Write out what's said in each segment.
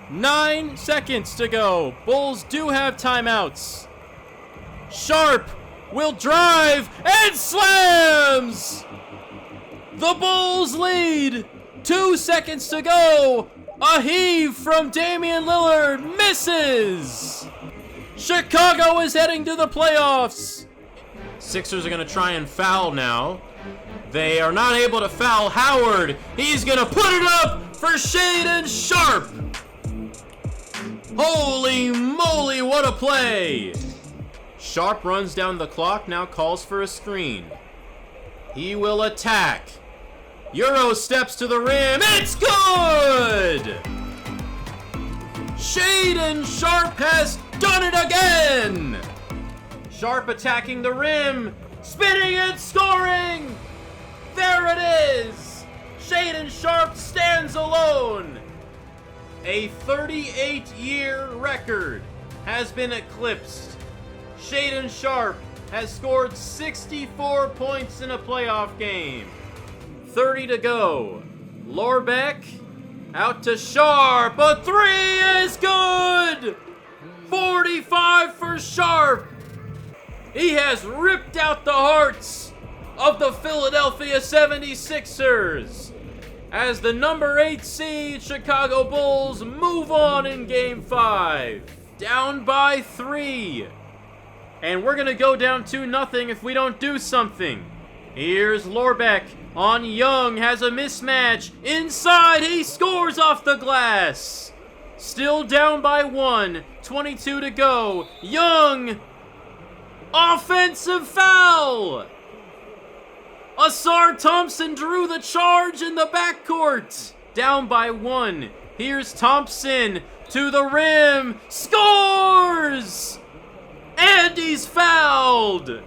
9 seconds to go. Bulls do have timeouts. Sharpe will drive and slams! The Bulls lead. 2 seconds to go. A heave from Damian Lillard misses. Chicago is heading to the playoffs. Sixers are going to try and foul now. They are not able to foul Howard. He's going to put it up for Shaedon Sharpe. Holy moly, what a play. Sharpe runs down the clock, now calls for a screen. He will attack. Euro steps to the rim. It's good! Shaedon Sharpe has done it again! Sharpe attacking the rim, spinning and scoring! There it is! Shaedon Sharpe stands alone! A 38-year record has been eclipsed. Shaedon Sharpe has scored 64 points in a playoff game. 30 to go. Lorbeck out to Sharpe. A three is good! 45 for Sharpe. He has ripped out the hearts of the Philadelphia 76ers as the number 8 seed Chicago Bulls move on in Game 5. Down by 3. And we're going to go down 2-0 if we don't do something. Here's Lorbeck on Young, has a mismatch. Inside, he scores off the glass. Still down by 1. 22 to go. Young. Offensive foul. Ausar Thompson drew the charge in the backcourt. Down by 1. Here's Thompson to the rim. Scores! And he's fouled.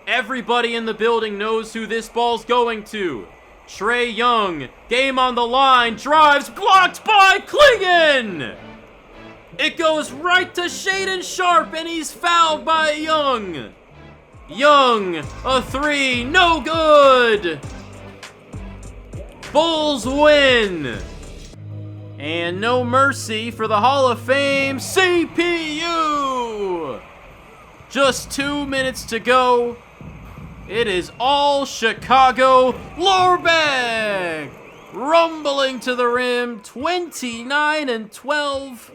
Everybody in the building knows who this ball's going to. Trae Young, game on the line, drives, blocked by Clingan! It goes right to Shaedon Sharpe, and he's fouled by Young. Young, a three, no good! Bulls win! And no mercy for the Hall of Fame CPU! Just 2 minutes to go. It is all Chicago. Lorbeck rumbling to the rim, 29-12.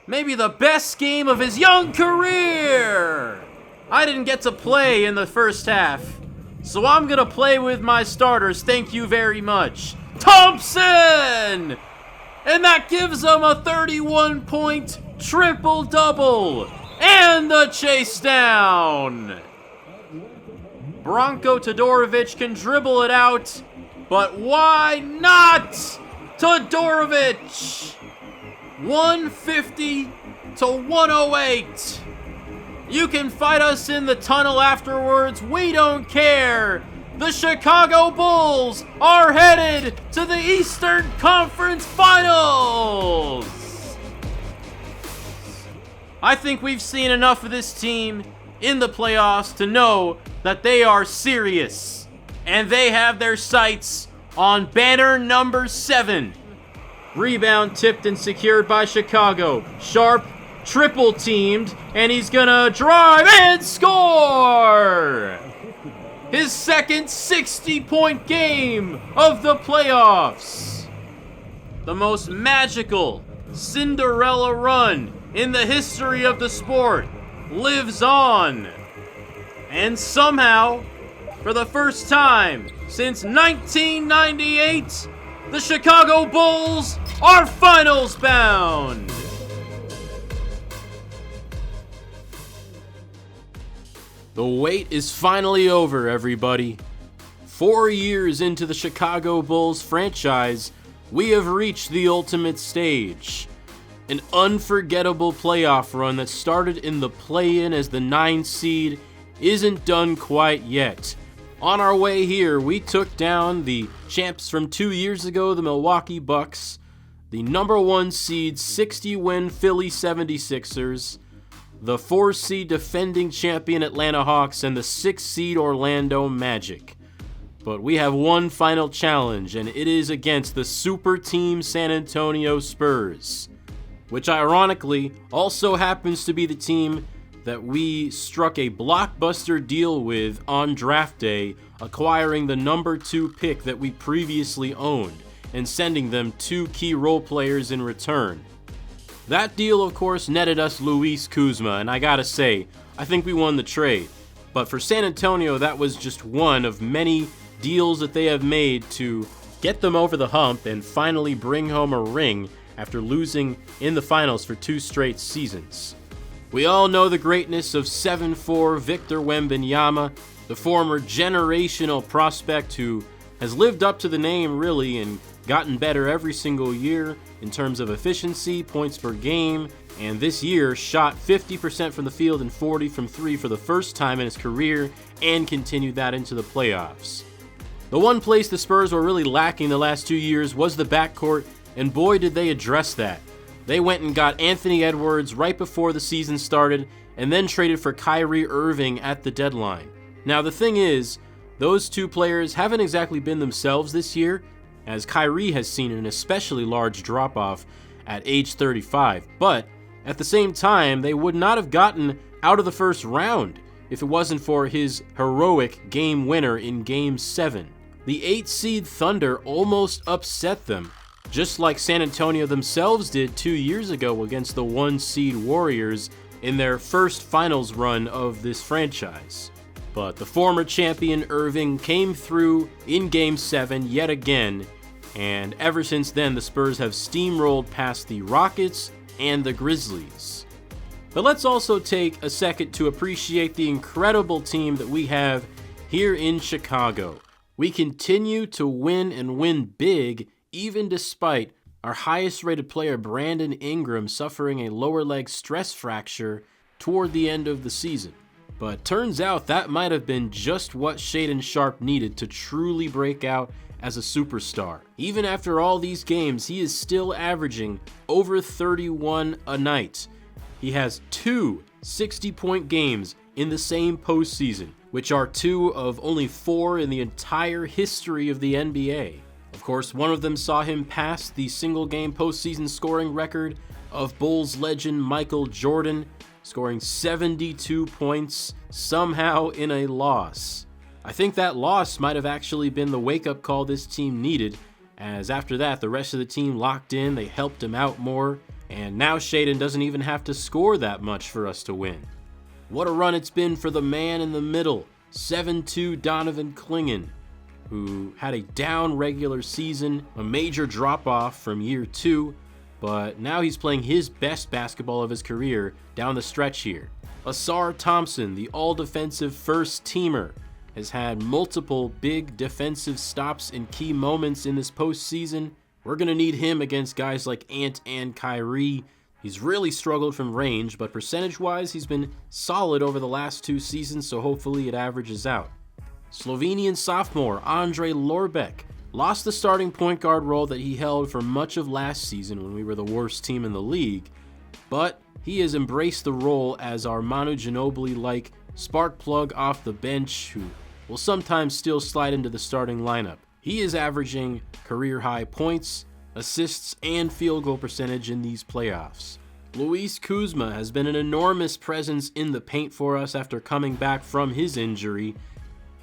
Maybe the best game of his young career. I didn't get to play in the first half, so I'm going to play with my starters. Thank you very much. Thompson! And that gives him a 31-point triple-double. And the chase down. Branko Todorovic can dribble it out, but why not Todorovic? 150 to 108. You can fight us in the tunnel afterwards. We don't care. The Chicago Bulls are headed to the Eastern Conference Finals. I think we've seen enough of this team in the playoffs to know that they are serious. And they have their sights on banner number 7. Rebound tipped and secured by Chicago. Sharpe triple teamed, and he's gonna drive and score! His second 60-point game of the playoffs. The most magical Cinderella run in the history of the sport lives on. And somehow, for the first time since 1998, the Chicago Bulls are finals bound. The wait is finally over, everybody. 4 years into the Chicago Bulls franchise, we have reached the ultimate stage. An unforgettable playoff run that started in the play-in as the 9 seed isn't done quite yet. On our way here, we took down the champs from 2 years ago, the Milwaukee Bucks, the number 1 seed 60-win Philly 76ers, the 4 seed defending champion Atlanta Hawks, and the 6 seed Orlando Magic. But we have one final challenge, and it is against the super team San Antonio Spurs, which ironically also happens to be the team that we struck a blockbuster deal with on draft day, acquiring the number 2 pick that we previously owned and sending them 2 key role players in return. That deal, of course, netted us Luis Kuzma, and I gotta say, I think we won the trade. But for San Antonio, that was just one of many deals that they have made to get them over the hump and finally bring home a ring after losing in the finals for 2 straight seasons. We all know the greatness of 7'4" Victor Wembanyama, the former generational prospect who has lived up to the name really and gotten better every single year in terms of efficiency, points per game, and this year shot 50% from the field and 40 from 3 for the first time in his career and continued that into the playoffs. The one place the Spurs were really lacking the last 2 years was the backcourt, and boy did they address that. They went and got Anthony Edwards right before the season started and then traded for Kyrie Irving at the deadline. Now the thing is, those 2 players haven't exactly been themselves this year, as Kyrie has seen an especially large drop-off at age 35, but at the same time, they would not have gotten out of the first round if it wasn't for his heroic game winner in Game 7. The 8-seed Thunder almost upset them, just like San Antonio themselves did 2 years ago against the 1-seed Warriors in their first finals run of this franchise. But the former champion Irving came through in Game 7 yet again, and ever since then the Spurs have steamrolled past the Rockets and the Grizzlies. But let's also take a second to appreciate the incredible team that we have here in Chicago. We continue to win and win big, even despite our highest rated player Brandon Ingram suffering a lower leg stress fracture toward the end of the season. But turns out that might have been just what Shaedon Sharpe needed to truly break out as a superstar. Even after all these games, he is still averaging over 31 a night. He has 2 60-point games in the same postseason, which are 2 of only 4 in the entire history of the NBA. Of course, one of them saw him pass the single-game postseason scoring record of Bulls legend Michael Jordan, scoring 72 points somehow in a loss. I think that loss might have actually been the wake-up call this team needed, as after that, the rest of the team locked in, they helped him out more, and now Shaedon doesn't even have to score that much for us to win. What a run it's been for the man in the middle, 7'2" Donovan Clingan, who had a down regular season, a major drop-off from year 2, but now he's playing his best basketball of his career down the stretch here. Ausar Thompson, the all-defensive first-teamer, has had multiple big defensive stops in key moments in this postseason. We're going to need him against guys like Ant and Kyrie. He's really struggled from range, but percentage-wise, he's been solid over the last 2 seasons, so hopefully it averages out. Slovenian sophomore Andrej Lorbeck lost the starting point guard role that he held for much of last season when we were the worst team in the league, but he has embraced the role as our Manu Ginobili-like spark plug off the bench who will sometimes still slide into the starting lineup. He is averaging career-high points, assists, and field goal percentage in these playoffs. Luis Kuzma has been an enormous presence in the paint for us after coming back from his injury,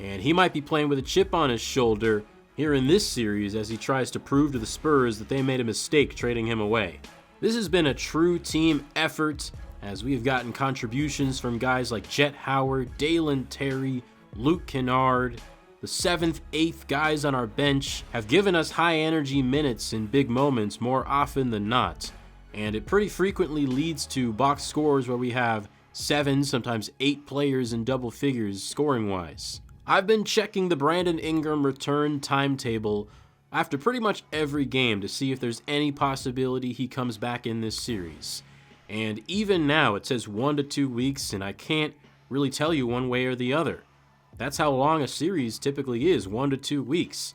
and he might be playing with a chip on his shoulder here in this series as he tries to prove to the Spurs that they made a mistake trading him away. This has been a true team effort as we have gotten contributions from guys like Jet Howard, Dalen Terry, Luke Kennard. The 7th, 8th guys on our bench have given us high energy minutes in big moments more often than not, and it pretty frequently leads to box scores where we have 7, sometimes 8 players in double figures scoring wise. I've been checking the Brandon Ingram return timetable after pretty much every game to see if there's any possibility he comes back in this series. And even now it says 1 to 2 weeks, and I can't really tell you one way or the other. That's how long a series typically is, 1 to 2 weeks.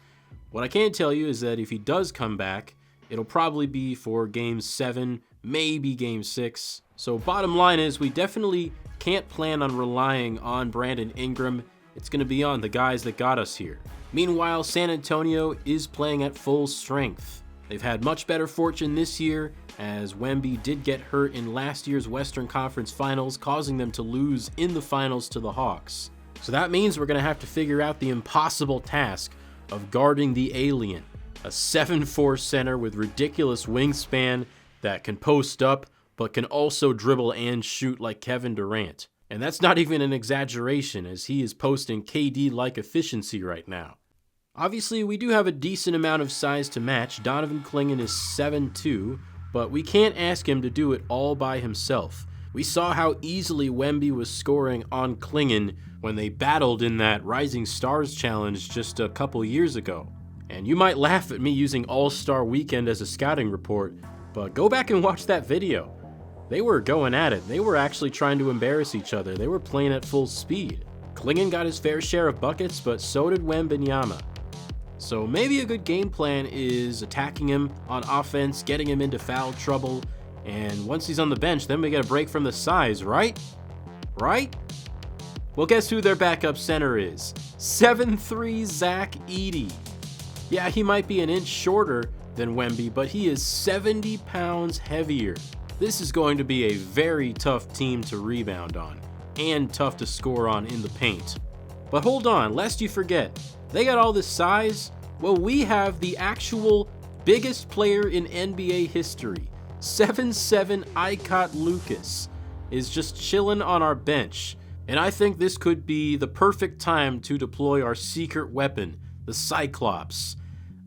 What I can tell you is that if he does come back, it'll probably be for Game 7, maybe Game 6. So bottom line is we definitely can't plan on relying on Brandon Ingram. It's going to be on the guys that got us here. Meanwhile, San Antonio is playing at full strength. They've had much better fortune this year, as Wemby did get hurt in last year's Western Conference Finals, causing them to lose in the finals to the Hawks. So that means we're going to have to figure out the impossible task of guarding the alien, a 7'4" center with ridiculous wingspan that can post up, but can also dribble and shoot like Kevin Durant. And that's not even an exaggeration, as he is posting KD-like efficiency right now. Obviously, we do have a decent amount of size to match. Donovan Clingan is 7'2", but we can't ask him to do it all by himself. We saw how easily Wemby was scoring on Clingan when they battled in that Rising Stars Challenge just a couple years ago. And you might laugh at me using All-Star Weekend as a scouting report, but go back and watch that video. They were going at it. They were actually trying to embarrass each other. They were playing at full speed. Clingan got his fair share of buckets, but so did Wembanyama. So maybe a good game plan is attacking him on offense, getting him into foul trouble, and once he's on the bench, then we get a break from the size, right? Right? Well, guess who their backup center is? 7'3" Zach Edey. Yeah, he might be an inch shorter than Wemby, but he is 70 pounds heavier. This is going to be a very tough team to rebound on, and tough to score on in the paint. But hold on, lest you forget, they got all this size. Well, we have the actual biggest player in NBA history. 7'7" Icot Lucas is just chilling on our bench. And I think this could be the perfect time to deploy our secret weapon, the Cyclops.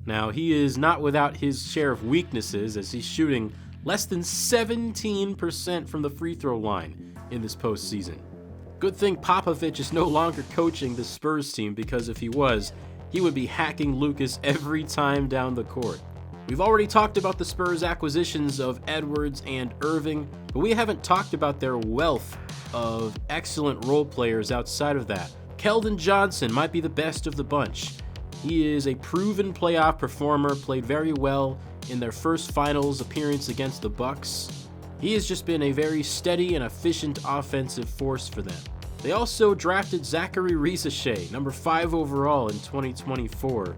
Now, he is not without his share of weaknesses, as he's shooting less than 17% from the free throw line in this postseason. Good thing Popovich is no longer coaching the Spurs team, because if he was, he would be hacking Lucas every time down the court. We've already talked about the Spurs' acquisitions of Edwards and Irving, but we haven't talked about their wealth of excellent role players outside of that. Keldon Johnson might be the best of the bunch. He is a proven playoff performer, played very well in their first finals appearance against the Bucks. He has just been a very steady and efficient offensive force for them. They also drafted Zachary Risacher, number 5 overall in 2024,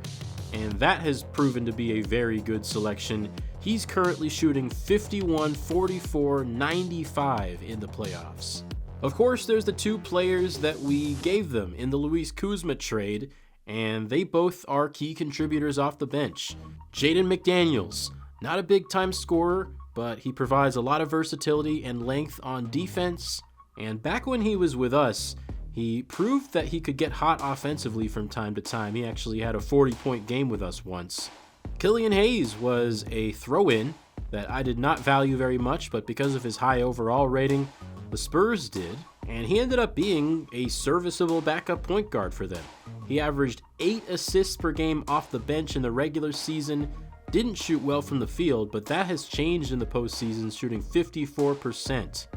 and that has proven to be a very good selection. He's currently shooting 51, 44, 95 in the playoffs. Of course, there's the 2 players that we gave them in the Luis Kuzma trade, and they both are key contributors off the bench. Jaden McDaniels, not a big-time scorer, but he provides a lot of versatility and length on defense. And back when he was with us, he proved that he could get hot offensively from time to time. He actually had a 40-point game with us once. Killian Hayes was a throw-in that I did not value very much, but because of his high overall rating, the Spurs did, and he ended up being a serviceable backup point guard for them. He averaged 8 assists per game off the bench in the regular season, didn't shoot well from the field, but that has changed in the postseason, shooting 54%.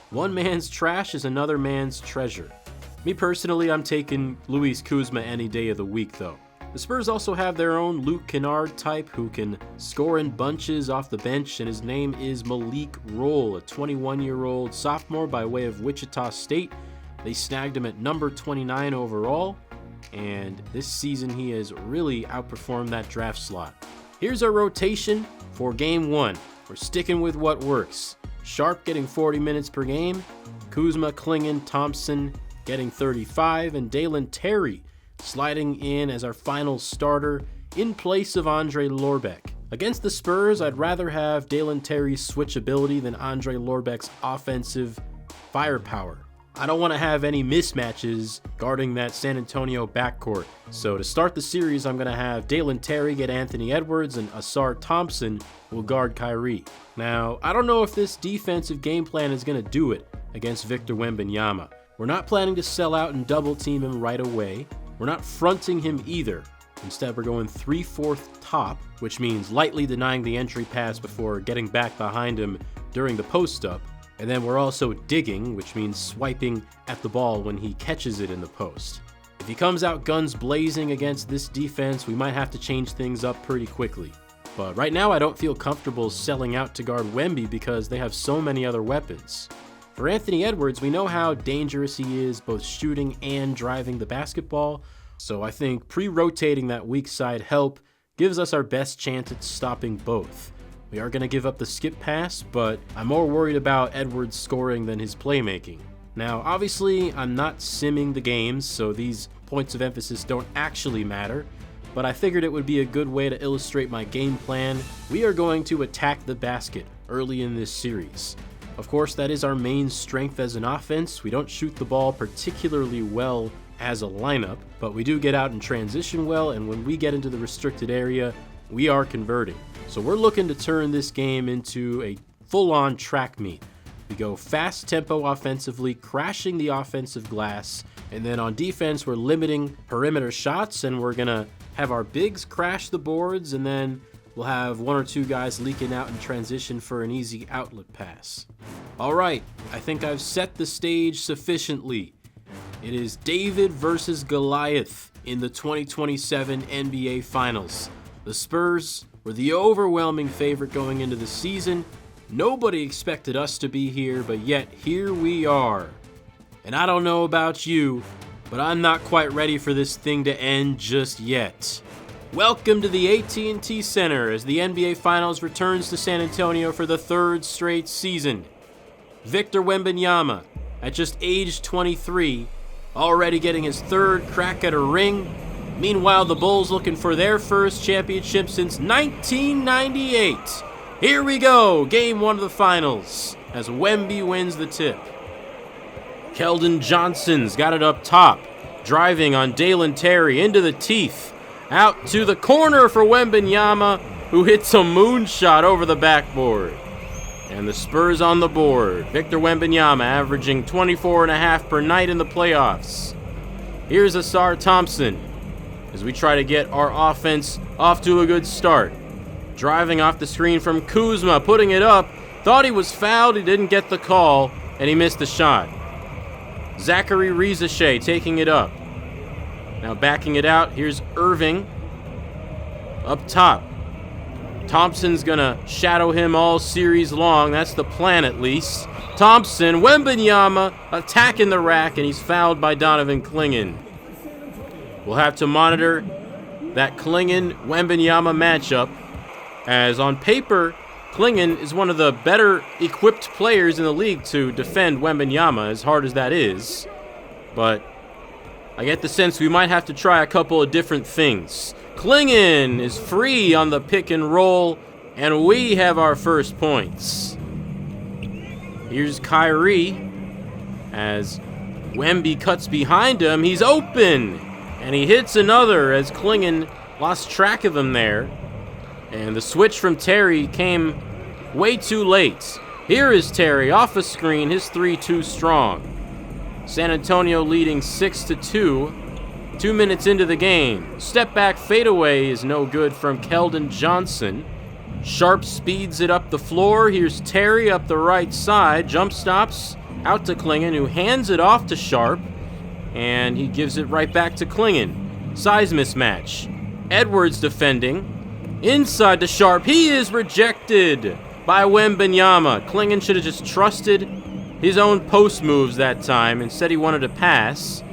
One man's trash is another man's treasure. Me personally, I'm taking Luis Kuzma any day of the week though. The Spurs also have their own Luke Kennard type who can score in bunches off the bench, and his name is Malik Roll, a 21-year-old sophomore by way of Wichita State. They snagged him at number 29 overall, and this season he has really outperformed that draft slot. Here's our rotation for Game 1. We're sticking with what works. Sharpe getting 40 minutes per game, Kuzma, Clingan, Thompson getting 35, and Dalen Terry sliding in as our final starter in place of Andrej Lorbeck. Against the Spurs, I'd rather have Dalen Terry's switchability than Andrej Lorbeck's offensive firepower. I don't want to have any mismatches guarding that San Antonio backcourt. So to start the series, I'm going to have Dalen Terry get Anthony Edwards, and Ausar Thompson will guard Kyrie. Now, I don't know if this defensive game plan is going to do it against Victor Wembanyama. We're not planning to sell out and double team him right away. We're not fronting him either. Instead, we're going 3/4 top, which means lightly denying the entry pass before getting back behind him during the post-up. And then we're also digging, which means swiping at the ball when he catches it in the post. If he comes out guns blazing against this defense, we might have to change things up pretty quickly. But right now, I don't feel comfortable selling out to guard Wemby because they have so many other weapons. For Anthony Edwards, we know how dangerous he is, both shooting and driving the basketball. So I think pre-rotating that weak side help gives us our best chance at stopping both. We are going to give up the skip pass, but I'm more worried about Edwards scoring than his playmaking. Now, obviously, I'm not simming the games, so these points of emphasis don't actually matter, but I figured it would be a good way to illustrate my game plan. We are going to attack the basket early in this series. Of course, that is our main strength as an offense. We don't shoot the ball particularly well as a lineup, but we do get out in transition well, and when we get into the restricted area, we are converting. So we're looking to turn this game into a full-on track meet. We go fast tempo offensively, crashing the offensive glass, and then on defense, we're limiting perimeter shots, and we're gonna have our bigs crash the boards, and then we'll have one or two guys leaking out in transition for an easy outlet pass. All right, I think I've set the stage sufficiently. It is David versus Goliath in the 2027 NBA Finals. The Spurs were the overwhelming favorite going into the season. Nobody expected us to be here, but yet here we are. And I don't know about you, but I'm not quite ready for this thing to end just yet. Welcome to the AT&T Center as the NBA Finals returns to San Antonio for the third straight season. Victor Wembanyama, at just age 23, already getting his third crack at a ring. Meanwhile, the Bulls looking for their first championship since 1998. Here we go, game one of the finals, as Wemby wins the tip. Keldon Johnson's got it up top, driving on Dalen Terry into the teeth. Out to the corner for Wembanyama, who hits a moonshot over the backboard. And the Spurs on the board. Victor Wembanyama averaging 24.5 per night in the playoffs. Here's Ausar Thompson as we try to get our offense off to a good start. Driving off the screen from Kuzma, putting it up. Thought he was fouled, he didn't get the call, and he missed the shot. Zachary Rizachet taking it up. Now backing it out, here's Irving. Up top. Thompson's gonna shadow him all series long. That's the plan, at least. Thompson, Wembanyama attacking the rack, and he's fouled by Donovan Clingan. We'll have to monitor that Clingan-Wembanyama matchup, as on paper, Clingan is one of the better equipped players in the league to defend Wembanyama, as hard as that is. But I get the sense we might have to try a couple of different things. Clingan is free on the pick and roll, and we have our first points. Here's Kyrie as Wemby cuts behind him. He's open, and he hits another as Clingan lost track of him there. And the switch from Terry came way too late. Here is Terry off a screen, his three too strong. San Antonio leading 6-2. 2 minutes into the game. Step back fadeaway is no good from Keldon Johnson. Sharpe speeds it up the floor. Here's Terry up the right side. Jump stops out to Clingan, who hands it off to Sharpe. And he gives it right back to Clingan. Size mismatch. Edwards defending. Inside to Sharpe. He is rejected by Wembanyama. Clingan should have just trusted his own post moves that time. Instead, he wanted to pass.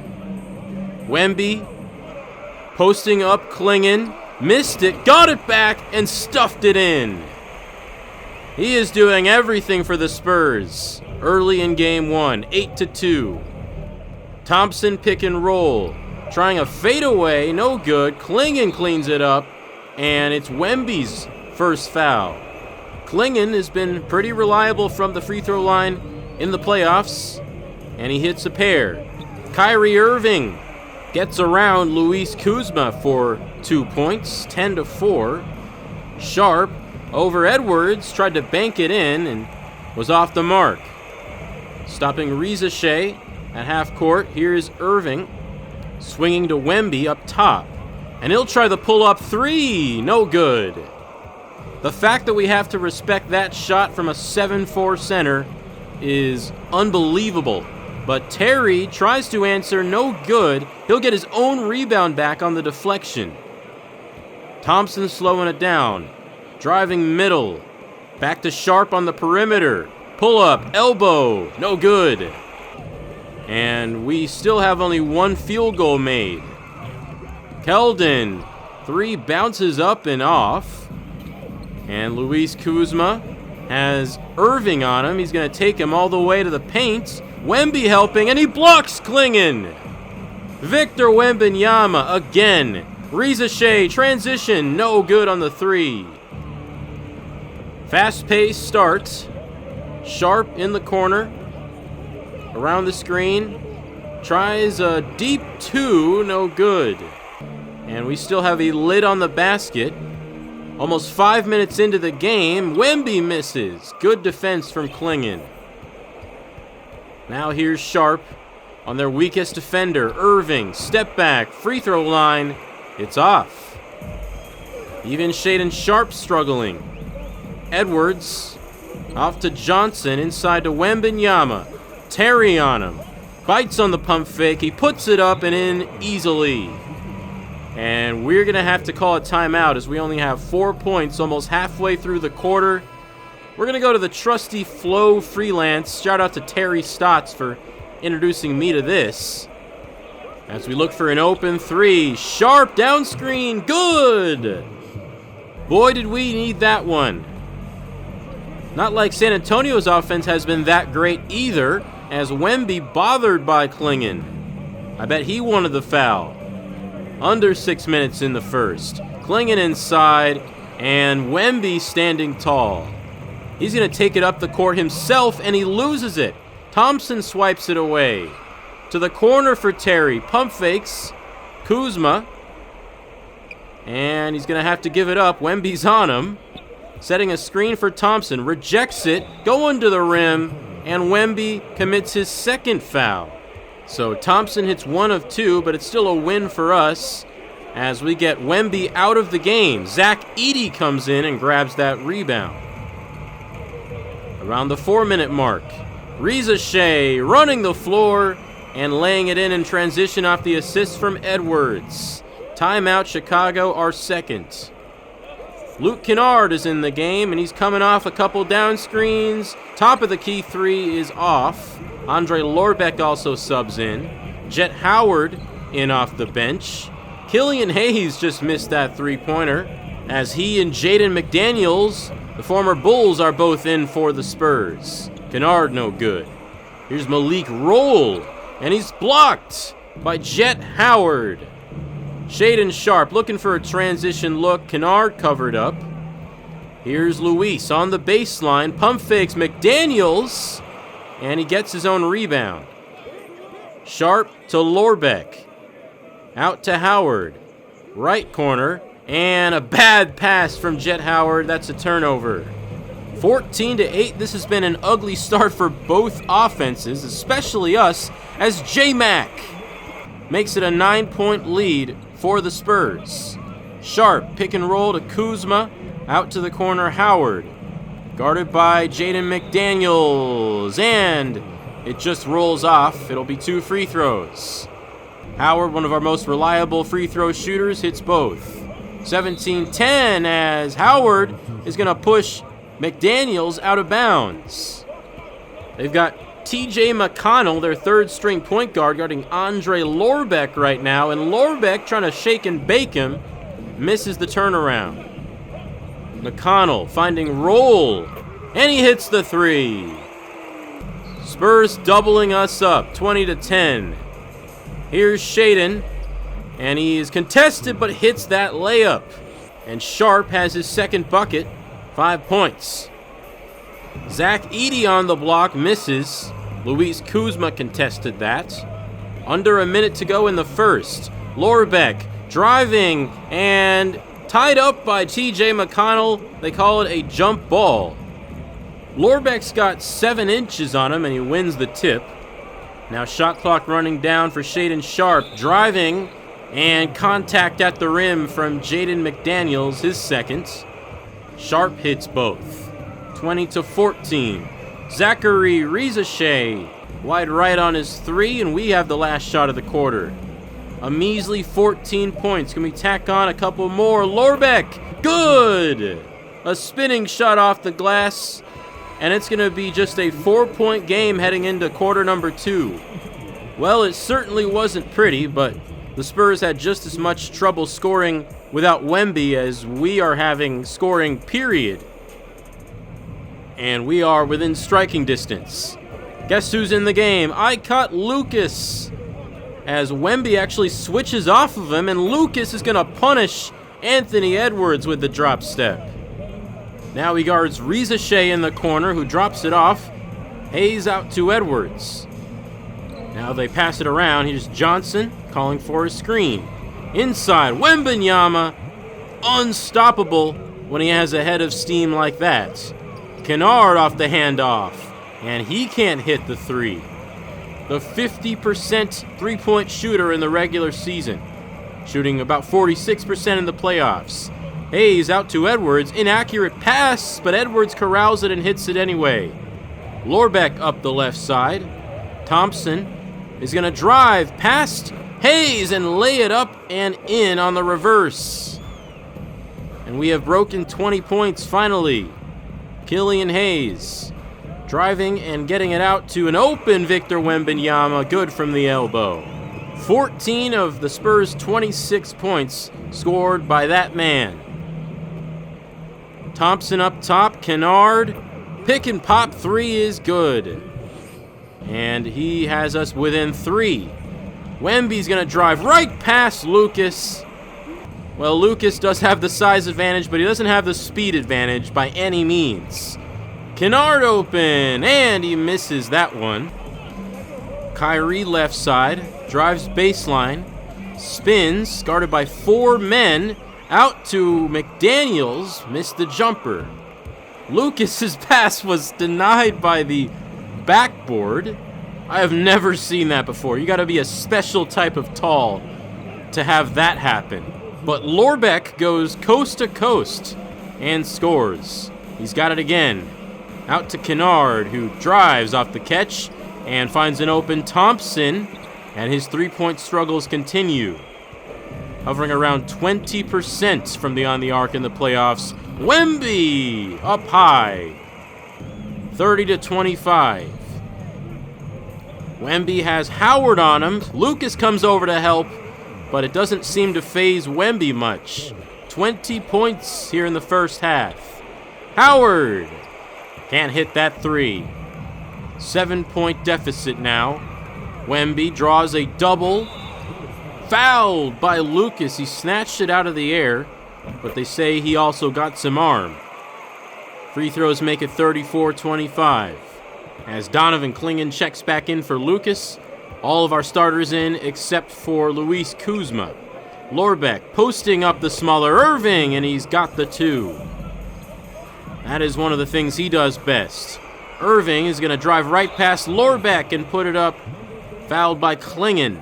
Wemby posting up Clingan, missed it, got it back, and stuffed it in. He is doing everything for the Spurs early in game one, 8-2. Thompson pick and roll, trying a fadeaway, no good. Clingan cleans it up, and it's Wemby's first foul. Clingan has been pretty reliable from the free throw line in the playoffs, and he hits a pair. Kyrie Irving gets around Luis Kuzma for 2 points, 10-4. Sharpe over Edwards, tried to bank it in and was off the mark. Stopping Rizachet at half court. Here's Irving swinging to Wemby up top. And he'll try the pull-up three. No good. The fact that we have to respect that shot from a 7'4 center is unbelievable. But Terry tries to answer, no good. He'll get his own rebound back on the deflection. Thompson slowing it down. Driving middle. Back to Sharpe on the perimeter. Pull up, elbow, no good. And we still have only one field goal made. Keldon, 3 bounces up and off. And Luis Kuzma has Irving on him. He's going to take him all the way to the paint. Wemby helping, and he blocks Clingan. Victor Wembanyama again. Shea transition, no good on the 3. Fast-paced start. Sharpe in the corner. Around the screen. Tries a deep 2, no good. And we still have a lid on the basket. Almost 5 minutes into the game, Wemby misses. Good defense from Clingan. Now here's Sharpe on their weakest defender, Irving. Step back, free throw line. It's off. Even Shaedon Sharpe struggling. Edwards off to Johnson, inside to Wembanyama. Terry on him. Bites on the pump fake. He puts it up and in easily. And we're going to have to call a timeout as we only have 4 points almost halfway through the quarter. We're going to go to the trusty Flow Freelance. Shout out to Terry Stotts for introducing me to this. As we look for an open 3. Sharpe down screen. Good. Boy, did we need that one. Not like San Antonio's offense has been that great either, as Wemby bothered by Clingan. I bet he wanted the foul. Under 6 minutes in the first. Clingan inside, and Wemby standing tall. He's going to take it up the court himself, and he loses it. Thompson swipes it away. To the corner for Terry. Pump fakes. Kuzma. And he's going to have to give it up. Wemby's on him. Setting a screen for Thompson. Rejects it. Going to the rim. And Wemby commits his second foul. So Thompson hits 1 of 2, but it's still a win for us as we get Wemby out of the game. Zach Edey comes in and grabs that rebound. Around the 4-minute mark, Shea running the floor and laying it in transition off the assist from Edwards. Timeout, Chicago, our second. Luke Kennard is in the game, and he's coming off a couple down screens. Top of the key 3 is off. Andrej Lorbeck also subs in. Jet Howard in off the bench. Killian Hayes just missed that 3-pointer as he and Jaden McDaniels, the former Bulls, are both in for the Spurs. Kennard no good. Here's Malik Roll, and he's blocked by Jet Howard. Shaedon Sharpe looking for a transition look. Kennard covered up. Here's Luis on the baseline. Pump fakes McDaniels. And he gets his own rebound. Sharpe to Lorbeck. Out to Howard. Right corner. And a bad pass from Jet Howard. That's a turnover. 14-8. This has been an ugly start for both offenses, especially us, as J-Mac makes it a 9-point lead for the Spurs. Sharpe pick and roll to Kuzma. Out to the corner, Howard. Guarded by Jaden McDaniels, and it just rolls off. It'll be 2 free throws. Howard, one of our most reliable free throw shooters, hits both. 17-10 as Howard is going to push McDaniels out of bounds. They've got TJ McConnell, their 3rd-string point guard, guarding Andrej Lorbeck right now, and Lorbeck trying to shake and bake him, misses the turnaround. McConnell finding Roll, and he hits the 3. Spurs doubling us up, 20-10. Here's Shaedon, and he is contested but hits that layup. And Sharpe has his second bucket, 5 points. Zach Edey on the block, misses. Luis Kuzma contested that. Under a minute to go in the first. Lorbeck driving and tied up by TJ McConnell. They call it a jump ball. Lorbeck's got 7 inches on him, and he wins the tip. Now shot clock running down for Shaedon Sharpe. Driving, and contact at the rim from Jaden McDaniels, his second. Sharpe hits both. 20-14. Zachary Shea wide right on his 3, and we have the last shot of the quarter. A measly 14 points. Can we tack on a couple more? Lorbeck, good! A spinning shot off the glass, and it's going to be just a 4-point game heading into quarter number 2. Well, it certainly wasn't pretty, but The Spurs had just as much trouble scoring without Wemby as we are having scoring, period. And we are within striking distance. Guess who's in the game? I caught Lucas. As Wemby actually switches off of him, and Lucas is going to punish Anthony Edwards with the drop step. Now he guards Reza Shea in the corner, who drops it off. Hayes out to Edwards. Now they pass it around. Here's Johnson calling for a screen. Inside, Wembanyama, unstoppable when he has a head of steam like that. Kennard off the handoff, and he can't hit the three. The 50% three-point shooter in the regular season, shooting about 46% in the playoffs. Hayes out to Edwards, inaccurate pass, but Edwards corrals it and hits it anyway. Lorbeck up the left side. Thompson is going to drive past Hayes and lay it up and in on the reverse. And we have broken 20 points finally. Killian Hayes driving and getting it out to an open Victor Wembanyama, good from the elbow. 14 of the Spurs' 26 points scored by that man. Thompson up top, Kennard, pick and pop three is good. And he has us within three. Wemby's going to drive right past Lucas. Well, Lucas does have the size advantage, but he doesn't have the speed advantage by any means. Kennard open, and he misses that one. Kyrie left side, drives baseline, spins, guarded by four men, out to McDaniels, missed the jumper. Lucas's pass was denied by the backboard. I have never seen that before. You got to be a special type of tall to have that happen. But Lorbeck goes coast to coast and scores. He's got it again. Out to Kennard, who drives off the catch and finds an open Thompson, and his three-point struggles continue. Hovering around 20% from beyond the arc in the playoffs. Wemby up high. 30-25. Wemby has Howard on him. Lucas comes over to help, but it doesn't seem to faze Wemby much. 20 points here in the first half. Howard can't hit that three. 7-point deficit now. Wemby draws a double. Fouled by Lucas. He snatched it out of the air, but they say he also got some arm. Free throws make it 34-25. As Donovan Clingan checks back in for Lucas, all of our starters in except for Luis Kuzma. Lorbeck posting up the smaller Irving, and he's got the two. That is one of the things he does best. Irving is going to drive right past Lorbeck and put it up. Fouled by Clingan.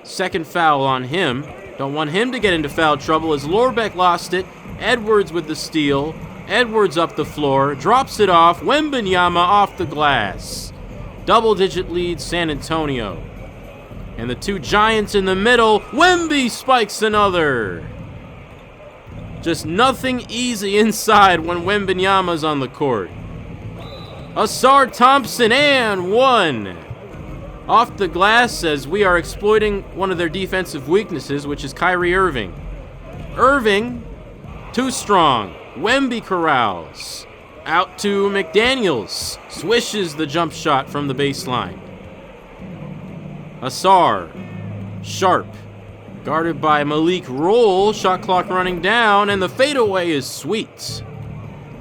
Second foul on him. Don't want him to get into foul trouble as Lorbeck lost it. Edwards with the steal. Edwards up the floor. Drops it off. Wembanyama off the glass. Double-digit lead San Antonio. And the two Giants in the middle. Wemby spikes another. Just nothing easy inside when Wembanyama's on the court. Ausar, Thompson, and one. Off the glass as we are exploiting one of their defensive weaknesses, which is Kyrie Irving. Irving, too strong. Wemby corrals. Out to McDaniels. Swishes the jump shot from the baseline. Ausar. Sharpe. Guarded by Malik Roll. Shot clock running down, and the fadeaway is sweet.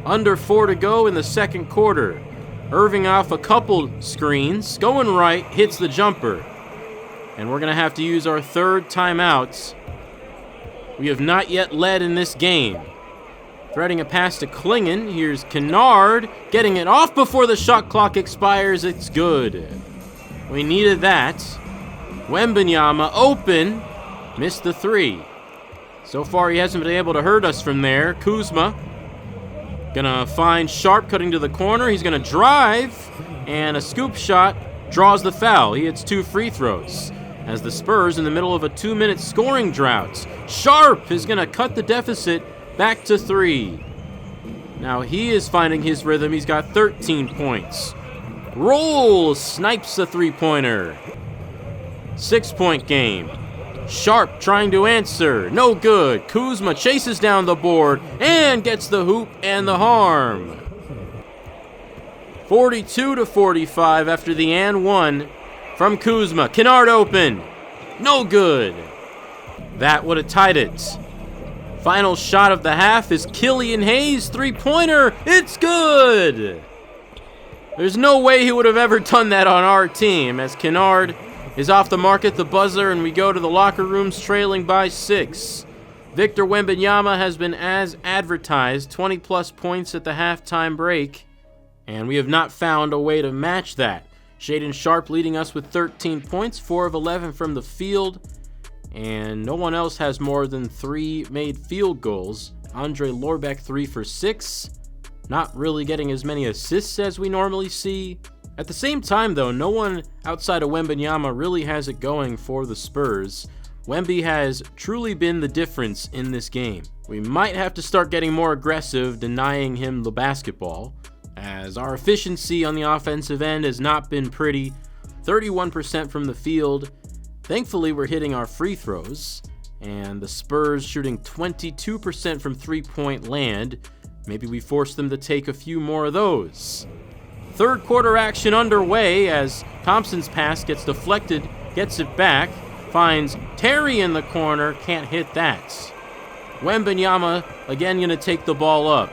Under 4 to go in the second quarter. Irving off a couple screens. Going right. Hits the jumper. And we're going to have to use our third timeout. We have not yet led in this game. Threading a pass to Clingan. Here's Kennard. Getting it off before the shot clock expires. It's good. We needed that. Wembanyama open. Missed the three. So far, he hasn't been able to hurt us from there. Kuzma gonna find Sharpe cutting to the corner. He's gonna drive, and a scoop shot draws the foul. He hits 2 free throws. As the Spurs in the middle of a 2-minute scoring drought. Sharpe is gonna cut the deficit back to 3. Now he is finding his rhythm. He's got 13 points. Roll snipes a 3-pointer. 6-point game. Sharpe trying to answer. No good. Kuzma chases down the board and gets the hoop and the harm. 42-45 after the and one from Kuzma. Kennard open. No good. That would have tied it. Final shot of the half is Killian Hayes' three-pointer. It's good. There's no way he would have ever done that on our team, as Kennard is off the mark at the buzzer, and we go to the locker rooms trailing by 6. Victor Wembanyama has been as advertised, 20-plus points at the halftime break, and we have not found a way to match that. Shaedon Sharpe leading us with 13 points, 4 of 11 from the field, and no one else has more than 3 made field goals. Andrej Lorbeck 3 for 6, not really getting as many assists as we normally see. At the same time, though, no one outside of Wembanyama really has it going for the Spurs. Wemby has truly been the difference in this game. We might have to start getting more aggressive, denying him the basketball, as our efficiency on the offensive end has not been pretty. 31% from the field. Thankfully, we're hitting our free throws, and the Spurs shooting 22% from three-point land. Maybe we force them to take a few more of those. Third quarter action underway as Thompson's pass gets deflected, gets it back, finds Terry in the corner, can't hit that. Wembanyama again gonna take the ball up,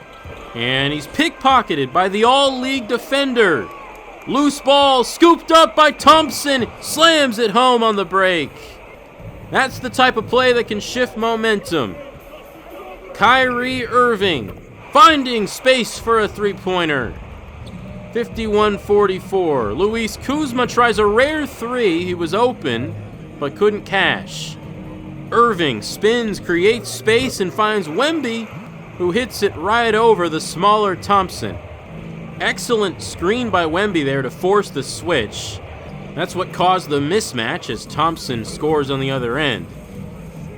and he's pickpocketed by the all-league defender. Loose ball scooped up by Thompson, slams it home on the break. That's the type of play that can shift momentum. Kyrie Irving finding space for a three-pointer. 51-44. Luis Kuzma tries a rare three. He was open, but couldn't cash. Irving spins, creates space, and finds Wemby, who hits it right over the smaller Thompson. Excellent screen by Wemby there to force the switch. That's what caused the mismatch as Thompson scores on the other end.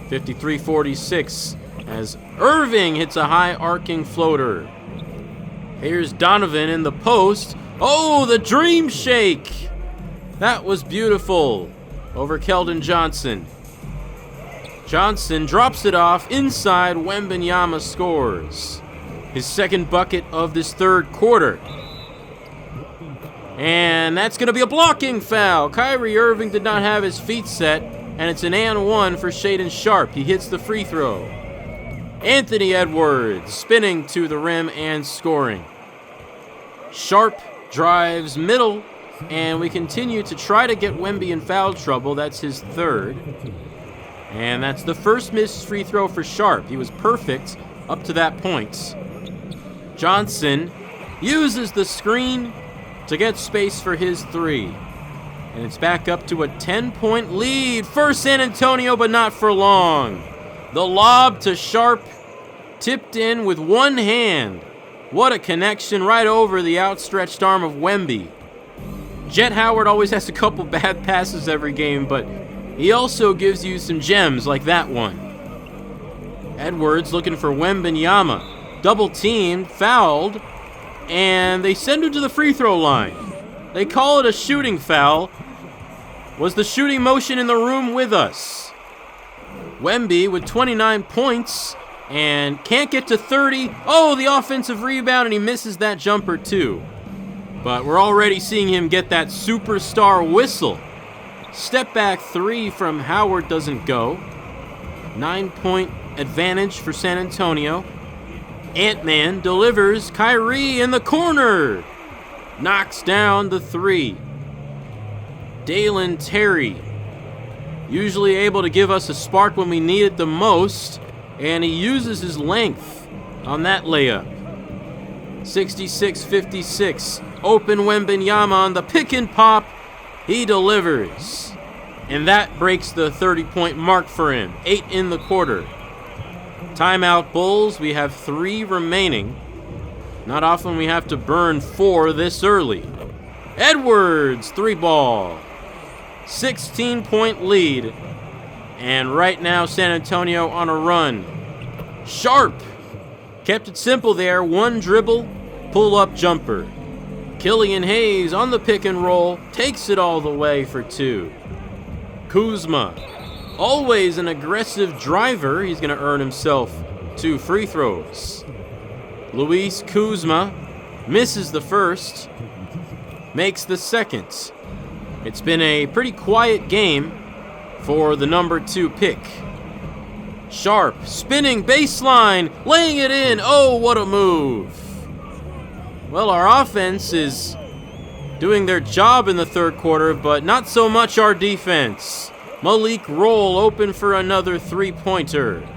53-46 as Irving hits a high arcing floater. Here's Donovan in the post. Oh, the dream shake! That was beautiful. Over Keldon Johnson. Johnson drops it off inside. Wembanyama scores his second bucket of this third quarter. And that's going to be a blocking foul. Kyrie Irving did not have his feet set, and it's an and one for Shaedon Sharpe. He hits the free throw. Anthony Edwards spinning to the rim and scoring. Sharpe drives middle, and we continue to try to get Wemby in foul trouble. That's his third. And that's the first missed free throw for Sharpe. He was perfect up to that point. Johnson uses the screen to get space for his three. And it's back up to a 10-point lead for San Antonio, but not for long. The lob to Sharpe, tipped in with one hand. What a connection right over the outstretched arm of Wemby. Jet Howard always has a couple bad passes every game, but he also gives you some gems like that one. Edwards looking for Wembanyama. Double teamed, fouled, and they send him to the free throw line. They call it a shooting foul. Was the shooting motion in the room with us? Wemby with 29 points and can't get to 30. Oh, the offensive rebound, and he misses that jumper too. But we're already seeing him get that superstar whistle. Step back three from Howard doesn't go. 9-point advantage for San Antonio. Ant-Man delivers. Kyrie in the corner. Knocks down the three. Dalen Terry, usually able to give us a spark when we need it the most, and he uses his length on that layup. 66-56. Open Wembanyama on the pick and pop. He delivers. And that breaks the 30-point mark for him. 8 in the quarter. Timeout Bulls. We have 3 remaining. Not often we have to burn 4 this early. Edwards, 3-ball. 16-point lead. And right now, San Antonio on a run. Sharpe kept it simple there. One dribble, pull-up jumper. Killian Hayes on the pick and roll, takes it all the way for 2. Kuzma always an aggressive driver. He's going to earn himself 2 free throws. Luis Kuzma misses the first, makes the second. It's been a pretty quiet game for the number 2 pick. Sharpe, spinning baseline, laying it in. Oh, what a move. Well, our offense is doing their job in the third quarter, but not so much our defense. Malik Roll open for another 3-pointer.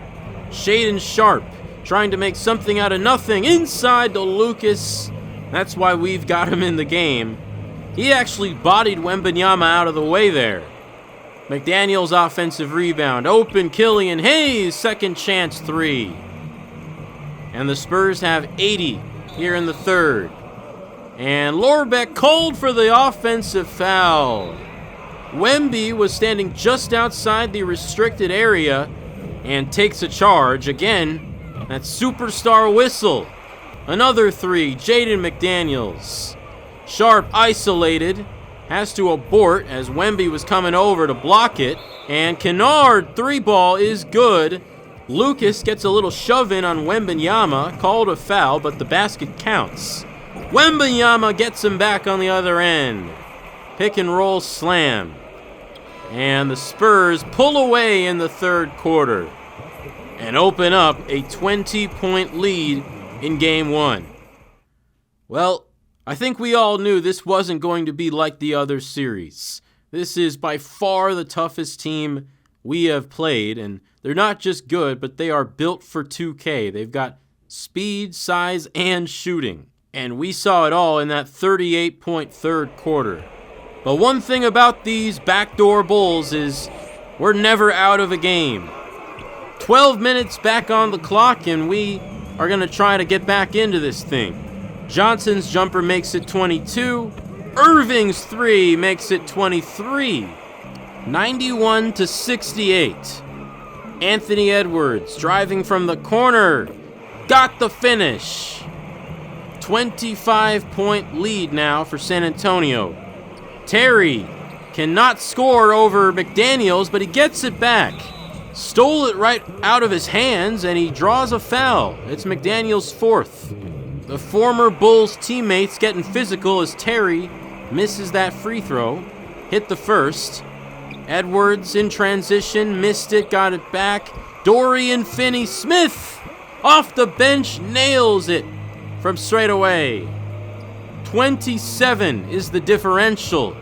Shaedon Sharpe trying to make something out of nothing inside to Lucas. That's why we've got him in the game. He actually bodied Wembanyama out of the way there. McDaniel's offensive rebound. Open Killian Hayes, second chance 3. And the Spurs have 80 here in the third. And Lorbeck called for the offensive foul. Wemby was standing just outside the restricted area and takes a charge. Again, that superstar whistle. Another 3, Jaden McDaniels. Sharpe isolated. Has to abort as Wemby was coming over to block it. And Kennard, 3-ball is good. Lucas gets a little shove in on Wembanyama. Called a foul, but the basket counts. Wembanyama gets him back on the other end. Pick and roll slam. And the Spurs pull away in the third quarter and open up a 20-point lead in Game 1. Well, I think we all knew this wasn't going to be like the other series. This is by far the toughest team we have played, and they're not just good, but they are built for 2K. They've got speed, size, and shooting. And we saw it all in that 38-point third quarter. But one thing about these Backdoor Bulls is we're never out of a game. 12 minutes back on the clock, and we are going to try to get back into this thing. Johnson's jumper makes it 22. Irving's 3 makes it 23. 91-68. Anthony Edwards driving from the corner. Got the finish. 25-point lead now for San Antonio. Terry cannot score over McDaniels, but he gets it back. Stole it right out of his hands, and he draws a foul. It's McDaniels' 4th. The former Bulls teammates getting physical as Terry misses that free throw. Hit the first. Edwards in transition, missed it, got it back. Dorian Finney-Smith off the bench, nails it from straight away. 27 is the differential.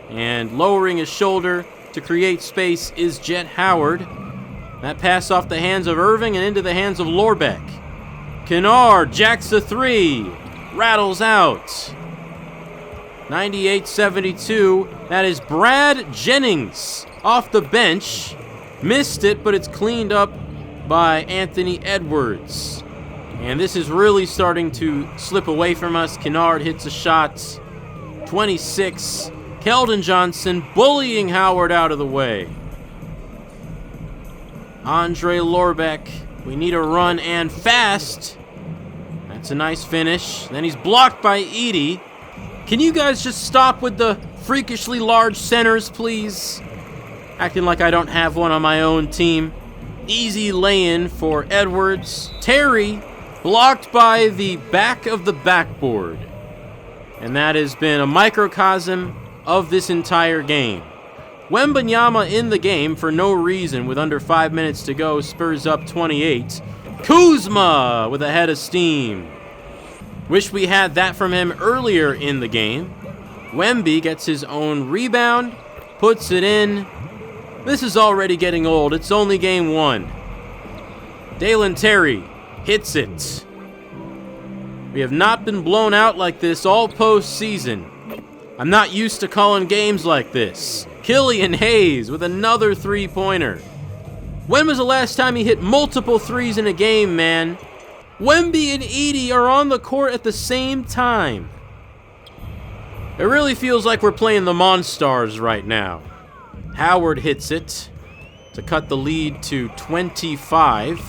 And lowering his shoulder to create space is Jet Howard. That pass off the hands of Irving and into the hands of Lorbeck. Kennard jacks a 3, rattles out. 98-72, that is Brad Jennings off the bench. Missed it, but it's cleaned up by Anthony Edwards. And this is really starting to slip away from us. Kennard hits a shot. 26, Keldon Johnson bullying Howard out of the way. Andrej Lorbeck, we need a run and fast. That's a nice finish. Then he's blocked by Edey. Can you guys just stop with the freakishly large centers, please? Acting like I don't have one on my own team. Easy lay-in for Edwards. Terry blocked by the back of the backboard. And that has been a microcosm of this entire game. Wembanyama in the game for no reason with under 5 minutes to go. Spurs up 28. Kuzma with a head of steam. Wish we had that from him earlier in the game. Wemby gets his own rebound, puts it in. This is already getting old. It's only game 1. Dalen Terry hits it. We have not been blown out like this all postseason. I'm not used to calling games like this. Killian Hayes with another 3-pointer. When was the last time he hit multiple threes in a game, man? Wemby and Edey are on the court at the same time. It really feels like we're playing the Monstars right now. Howard hits it to cut the lead to 25.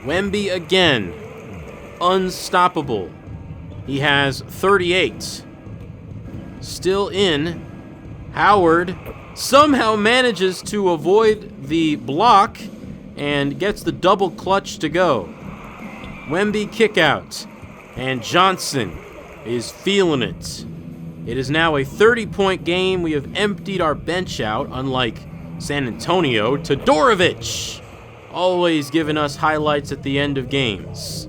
Wemby again. Unstoppable. He has 38. Still in. Howard somehow manages to avoid the block and gets the double clutch to go. Wemby kick out, and Johnson is feeling it. It is now a 30-point game. We have emptied our bench out, unlike San Antonio. Todorovic, always giving us highlights at the end of games.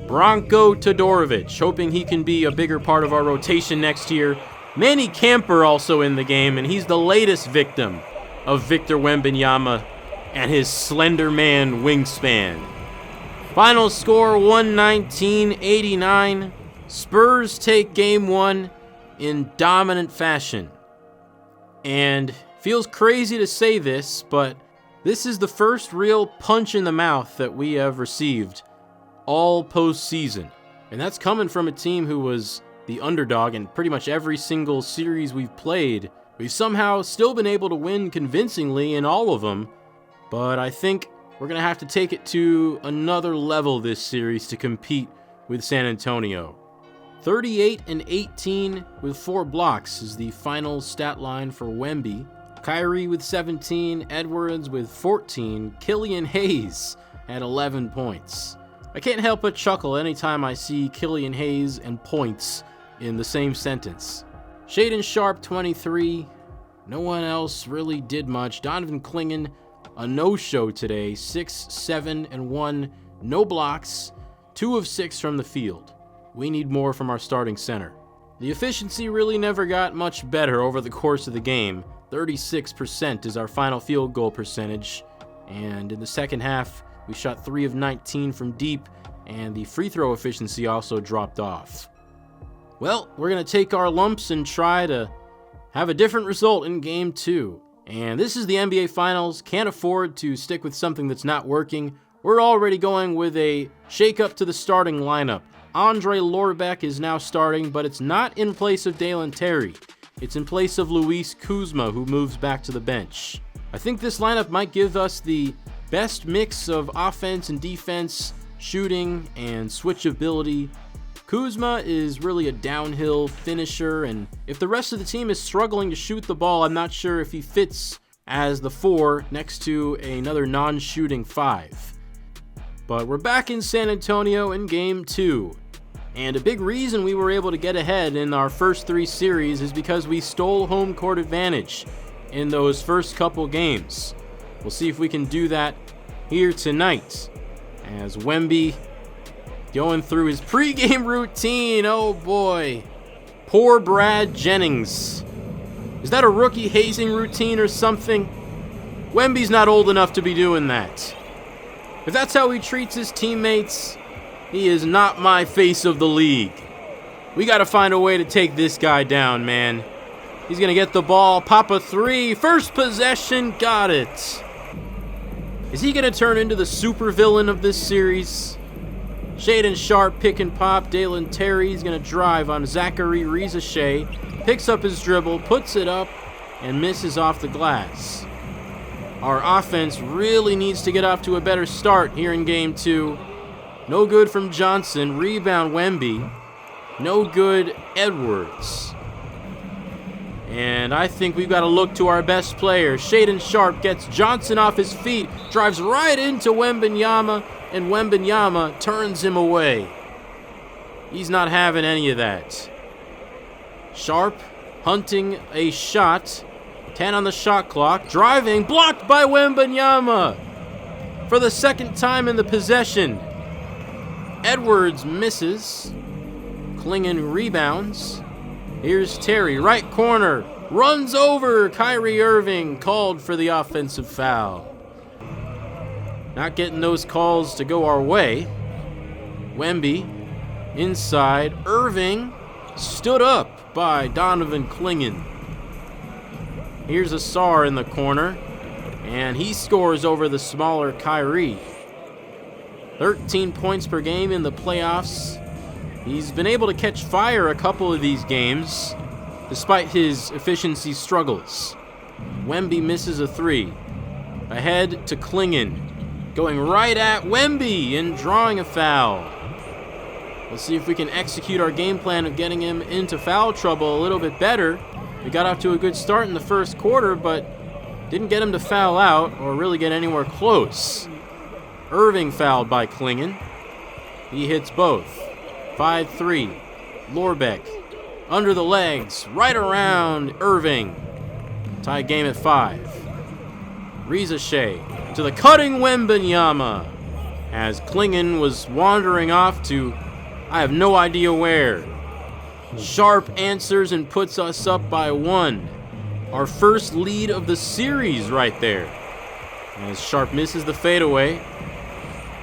Bronco Todorovic, hoping he can be a bigger part of our rotation next year. Manny Camper also in the game, and he's the latest victim of Victor Wembanyama and his slender man wingspan. Final score 119-89. Spurs take game one in dominant fashion. And feels crazy to say this, but this is the first real punch in the mouth that we have received all postseason. And that's coming from a team who was the underdog in pretty much every single series we've played. We've somehow still been able to win convincingly in all of them, but I think we're going to have to take it to another level this series to compete with San Antonio. 38-18 with 4 blocks is the final stat line for Wemby. Kyrie with 17, Edwards with 14, Killian Hayes at 11 points. I can't help but chuckle anytime I see Killian Hayes and points in the same sentence. Shaedon Sharpe, 23. No one else really did much. Donovan Clingan, a no-show today. 6, 7, and 1. No blocks. 2 of 6 from the field. We need more from our starting center. The efficiency really never got much better over the course of the game. 36% is our final field goal percentage. And in the second half, we shot 3 of 19 from deep, and the free throw efficiency also dropped off. Well, we're going to take our lumps and try to have a different result in Game 2. And this is the NBA Finals. Can't afford to stick with something that's not working. We're already going with a shake-up to the starting lineup. Andrej Lorbeck is now starting, but it's not in place of Dalen Terry. It's in place of Luis Kuzma, who moves back to the bench. I think this lineup might give us the best mix of offense and defense, shooting, and switchability. Kuzma is really a downhill finisher, and if the rest of the team is struggling to shoot the ball, I'm not sure if he fits as the 4 next to another non-shooting 5. But we're back in San Antonio in Game 2. And a big reason we were able to get ahead in our first 3 series is because we stole home court advantage in those first couple games. We'll see if we can do that here tonight. As Wemby going through his pregame routine. Oh boy. Poor Brad Jennings. Is that a rookie hazing routine or something? Wemby's not old enough to be doing that. If that's how he treats his teammates, he is not my face of the league. We got to find a way to take this guy down, man. He's going to get the ball, pop a 3, first possession, got it. Is he going to turn into the supervillain of this series? Shaedon Sharpe pick and pop. Dalen Terry's going to drive on Zachary Rizachet. Picks up his dribble, puts it up, and misses off the glass. Our offense really needs to get off to a better start here in Game 2. No good from Johnson. Rebound Wemby. No good Edwards. And I think we've got to look to our best player. Shaedon Sharpe gets Johnson off his feet, drives right into Wembanyama, and Wembanyama turns him away. He's not having any of that. Sharpe hunting a shot. 10 on the shot clock. Driving, blocked by Wembanyama. For the second time in the possession. Edwards misses. Clingan rebounds. Here's Terry, right corner, runs over Kyrie Irving, called for the offensive foul. Not getting those calls to go our way. Wemby, inside, Irving, stood up by Donovan Clingan. Here's Ausar in the corner, and he scores over the smaller Kyrie. 13 points per game in the playoffs. He's been able to catch fire a couple of these games, despite his efficiency struggles. Wemby misses a 3. Ahead to Clingan, going right at Wemby and drawing a foul. We'll see if we can execute our game plan of getting him into foul trouble a little bit better. We got off to a good start in the first quarter, but didn't get him to foul out or really get anywhere close. Irving fouled by Clingan. He hits both. 5-3. Lorbeck under the legs, right around Irving. Tie game at 5. Shea to the cutting Wembanyama as Clingan was wandering off to I have no idea where. Sharpe answers and puts us up by 1. Our first lead of the series right there. As Sharpe misses the fadeaway.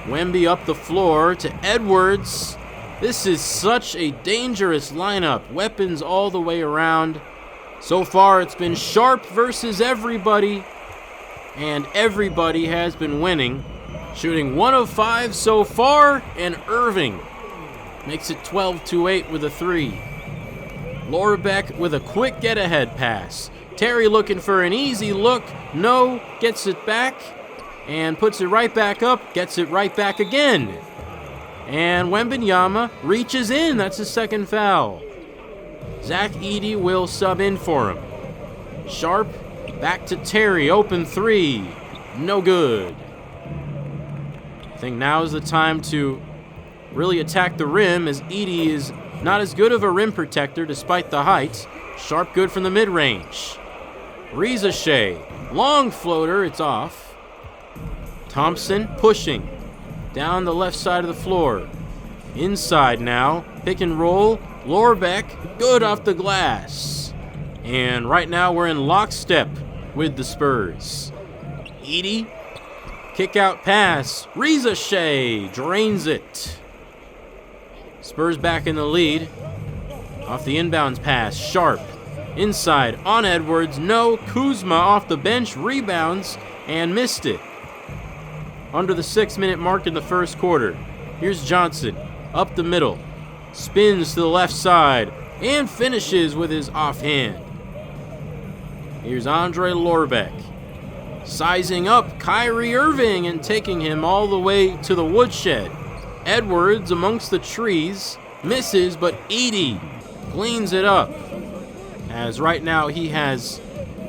Wemby up the floor to Edwards. This is such a dangerous lineup. Weapons all the way around. So far it's been Sharpe versus everybody. And everybody has been winning. Shooting 1 of 5 so far. And Irving makes it 12-8 with a 3. Lorbeck with a quick get-ahead pass. Terry looking for an easy look. No, gets it back. And puts it right back up. Gets it right back again. And Wembanyama reaches in. That's his second foul. Zach Edey will sub in for him. Sharpe back to Terry. Open 3. No good. I think now is the time to really attack the rim as Edey is not as good of a rim protector despite the height. Sharpe good from the mid-range. Shea, long floater. It's off. Thompson pushing. Down the left side of the floor. Inside now. Pick and roll. Lorbeck, good off the glass. And right now we're in lockstep with the Spurs. Edey, kick out pass. Shea drains it. Spurs back in the lead. Off the inbounds pass. Sharpe. Inside on Edwards. No. Kuzma off the bench. Rebounds and missed it. Under the 6-minute mark in the first quarter. Here's Johnson, up the middle, spins to the left side, and finishes with his offhand. Here's Andrej Lorbeck, sizing up Kyrie Irving and taking him all the way to the woodshed. Edwards amongst the trees, misses, but Edey cleans it up. As right now he has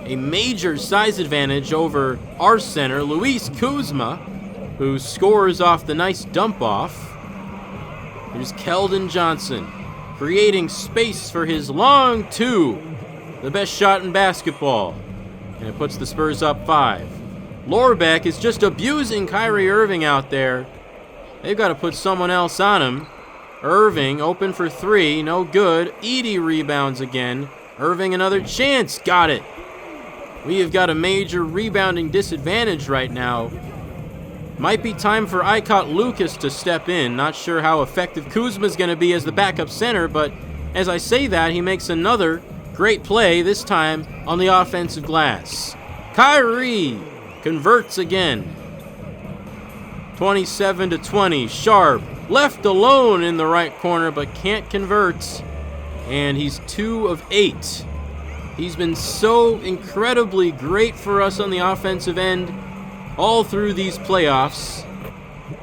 a major size advantage over our center, Luis Kuzma, who scores off the nice dump off. Here's Keldon Johnson, creating space for his long 2, the best shot in basketball. And it puts the Spurs up 5. Lorbeck is just abusing Kyrie Irving out there. They've got to put someone else on him. Irving open for 3, no good. Edey rebounds again. Irving another chance, got it. We have got a major rebounding disadvantage right now. Might be time for Icot Lucas to step in. Not sure how effective Kuzma's going to be as the backup center, but as I say that, he makes another great play, this time on the offensive glass. Kyrie converts again. 27-20. Sharpe left alone in the right corner, but can't convert. And he's 2 of 8. He's been so incredibly great for us on the offensive end all through these playoffs.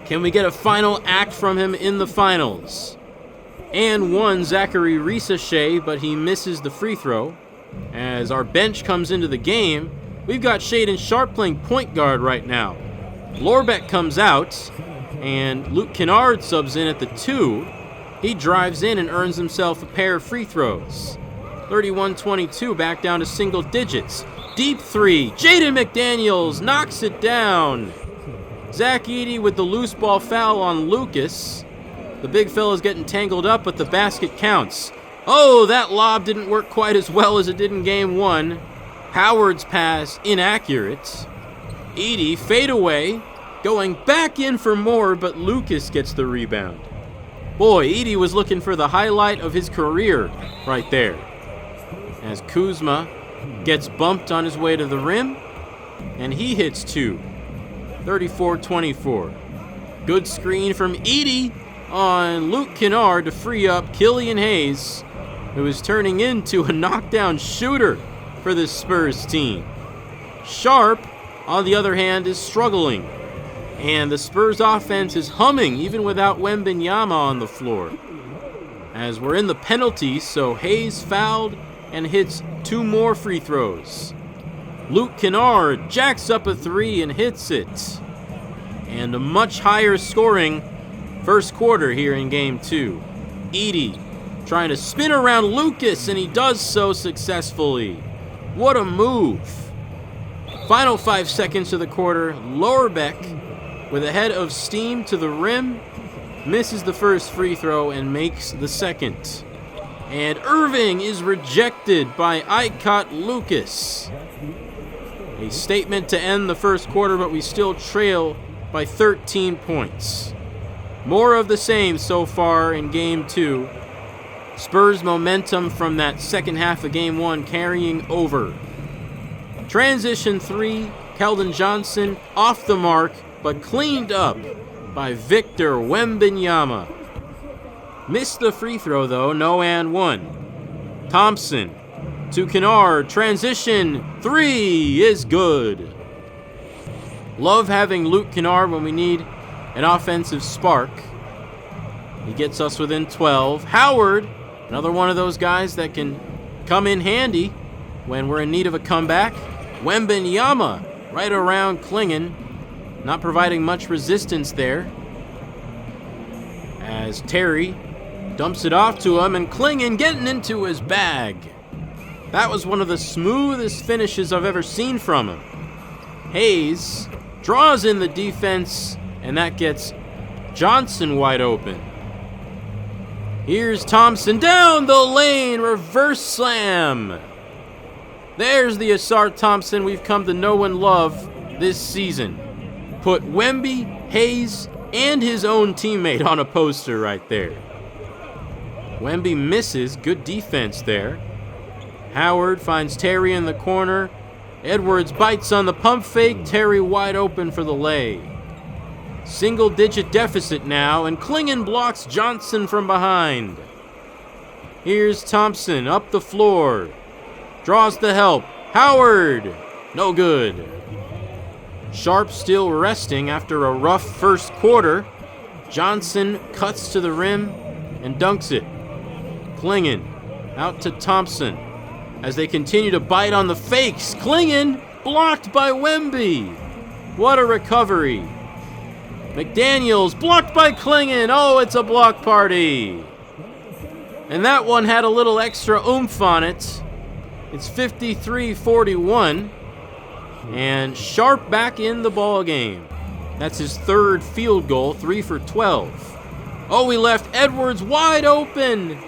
Can we get a final act from him in the finals? And 1, Zachary Shea, but he misses the free throw. As our bench comes into the game, we've got Shaedon Sharpe playing point guard right now. Lorbeck comes out, and Luke Kennard subs in at the 2. He drives in and earns himself a pair of free throws. 31-22, back down to single digits. Deep 3, Jaden McDaniels knocks it down. Zach Edey with the loose ball foul on Lucas. The big fella's getting tangled up, but the basket counts. Oh, that lob didn't work quite as well as it did in game 1. Howard's pass inaccurate. Edey fade away, going back in for more, but Lucas gets the rebound. Boy, Edey was looking for the highlight of his career right there. As Kuzma gets bumped on his way to the rim, and he hits 2. 34-24. Good screen from Edey on Luke Kennard to free up Killian Hayes, who is turning into a knockdown shooter for this Spurs team. Sharpe, on the other hand, is struggling, and the Spurs offense is humming even without Wembanyama on the floor. As we're in the penalties, so Hayes fouled and hits 2 more free throws. Luke Kennard jacks up a three and hits it. And a much higher scoring first quarter here in game 2. Edey trying to spin around Lucas, and he does so successfully. What a move. Final 5 seconds of the quarter. Lorbeck with a head of steam to the rim. Misses the first free throw and makes the second. And Irving is rejected by Icot Lucas. A statement to end the first quarter, but we still trail by 13 points. More of the same so far in game 2. Spurs momentum from that second half of game 1 carrying over. Transition 3, Keldon Johnson off the mark, but cleaned up by Victor Wembanyama. Missed the free throw though, no and one. Thompson to Kennard, transition 3 is good. Love having Luke Kennard when we need an offensive spark. He gets us within 12. Howard, another one of those guys that can come in handy when we're in need of a comeback. Wembanyama right around Clingan, not providing much resistance there. As Terry dumps it off to him, and Clingan getting into his bag. That was one of the smoothest finishes I've ever seen from him. Hayes draws in the defense, and that gets Johnson wide open. Here's Thompson down the lane, reverse slam. There's the Ausar Thompson we've come to know and love this season. Put Wemby, Hayes, and his own teammate on a poster right there. Wemby misses, good defense there. Howard finds Terry in the corner. Edwards bites on the pump fake, Terry wide open for the lay. Single-digit deficit now, and Clingan blocks Johnson from behind. Here's Thompson up the floor. Draws the help. Howard! No good. Sharpe still resting after a rough first quarter. Johnson cuts to the rim and dunks it. Clingan out to Thompson as they continue to bite on the fakes. Clingan blocked by Wemby. What a recovery. McDaniels blocked by Clingan. Oh, it's a block party. And that one had a little extra oomph on it. It's 53-41. And Sharpe back in the ball game. That's his third field goal, 3 for 12. Oh, we left Edwards wide open.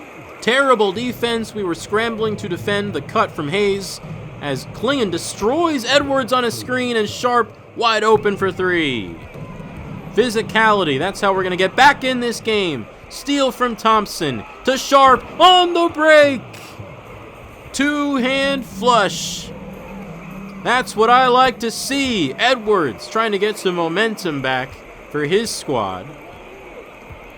Terrible defense. We were scrambling to defend the cut from Hayes as Clingan destroys Edwards on a screen, and Sharpe wide open for 3. Physicality, that's how we're going to get back in this game. Steal from Thompson to Sharpe on the break. Two-hand flush. That's what I like to see. Edwards trying to get some momentum back for his squad.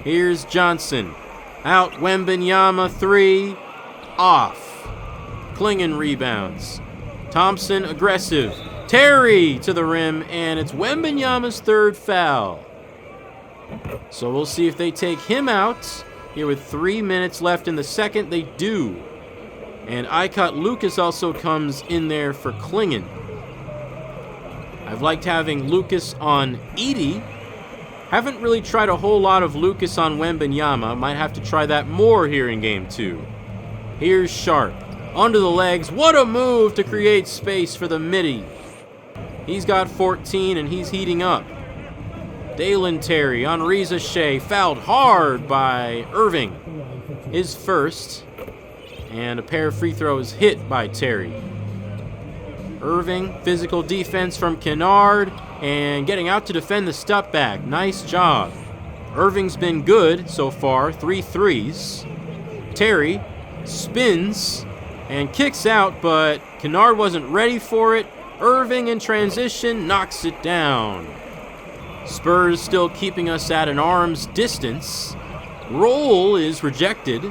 Here's Johnson. Out Wembanyama, 3. Off. Clingan rebounds. Thompson aggressive. Terry to the rim, and it's Wembanyama's third foul. So we'll see if they take him out. Here with 3 minutes left in the second, they do. And Icot Lucas also comes in there for Clingan. I've liked having Lucas on Edey. Haven't really tried a whole lot of Lucas on Wembanyama. Might have to try that more here in game 2. Here's Sharpe. Onto the legs. What a move to create space for the midi. He's got 14 and he's heating up. Dalen Terry on Reza Shea. Fouled hard by Irving. His first. And a pair of free throws hit by Terry. Irving, physical defense from Kennard, and getting out to defend the step back. Nice job. Irving's been good so far, 3 threes. Terry spins and kicks out, but Kennard wasn't ready for it. Irving in transition knocks it down. Spurs still keeping us at an arm's distance. Roll is rejected.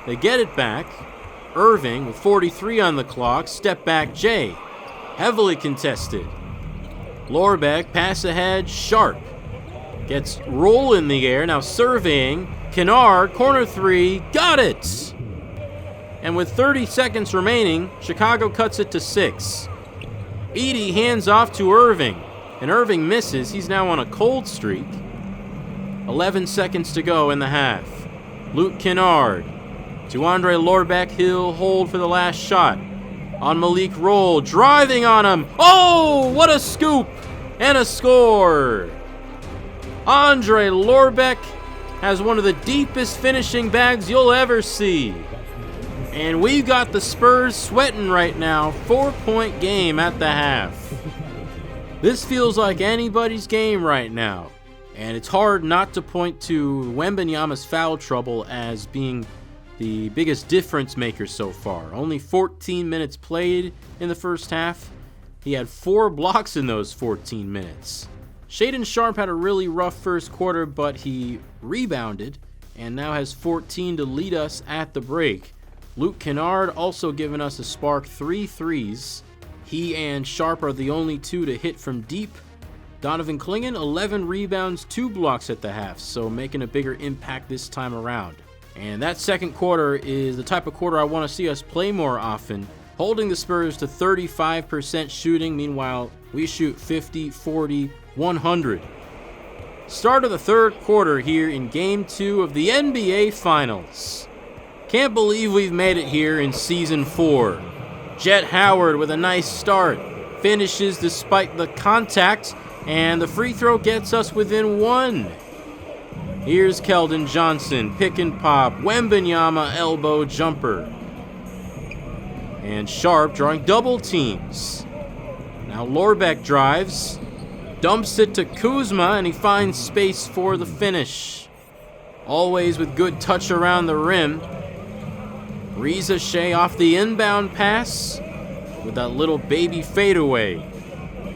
They get it back. Irving with 43 on the clock. Step back Jay. Heavily contested. Lorbeck, pass ahead, Sharpe. Gets roll in the air, now surveying. Kennard, corner 3, got it! And with 30 seconds remaining, Chicago cuts it to 6. Edey hands off to Irving, and Irving misses. He's now on a cold streak. 11 seconds to go in the half. Luke Kennard to Andrej Lorbeck. He'll hold for the last shot. On Malik Roll, driving on him. Oh, what a scoop and a score. Andrej Lorbeck has one of the deepest finishing bags you'll ever see. And we've got the Spurs sweating right now. 4-point game at the half. This feels like anybody's game right now. And it's hard not to point to Wembanyama's foul trouble as being the biggest difference maker so far. Only 14 minutes played in the first half. He had 4 blocks in those 14 minutes. Shaedon Sharpe had a really rough first quarter, but he rebounded and now has 14 to lead us at the break. Luke Kennard also giving us a spark, 3 threes. He and Sharpe are the only 2 to hit from deep. Donovan Clingan, 11 rebounds, 2 blocks at the half, so making a bigger impact this time around. And that second quarter is the type of quarter I want to see us play more often, holding the Spurs to 35% shooting. Meanwhile, we shoot 50, 40, 100. Start of the third quarter here in Game 2 of the NBA Finals. Can't believe we've made it here in Season 4. Jet Howard with a nice start. Finishes despite the contact, and the free throw gets us within 1. Here's Keldon Johnson, pick and pop. Wembanyama elbow jumper. And Sharpe drawing double teams. Now Lorbeck drives. Dumps it to Kuzma, and he finds space for the finish. Always with good touch around the rim. Reza Shea off the inbound pass with that little baby fadeaway.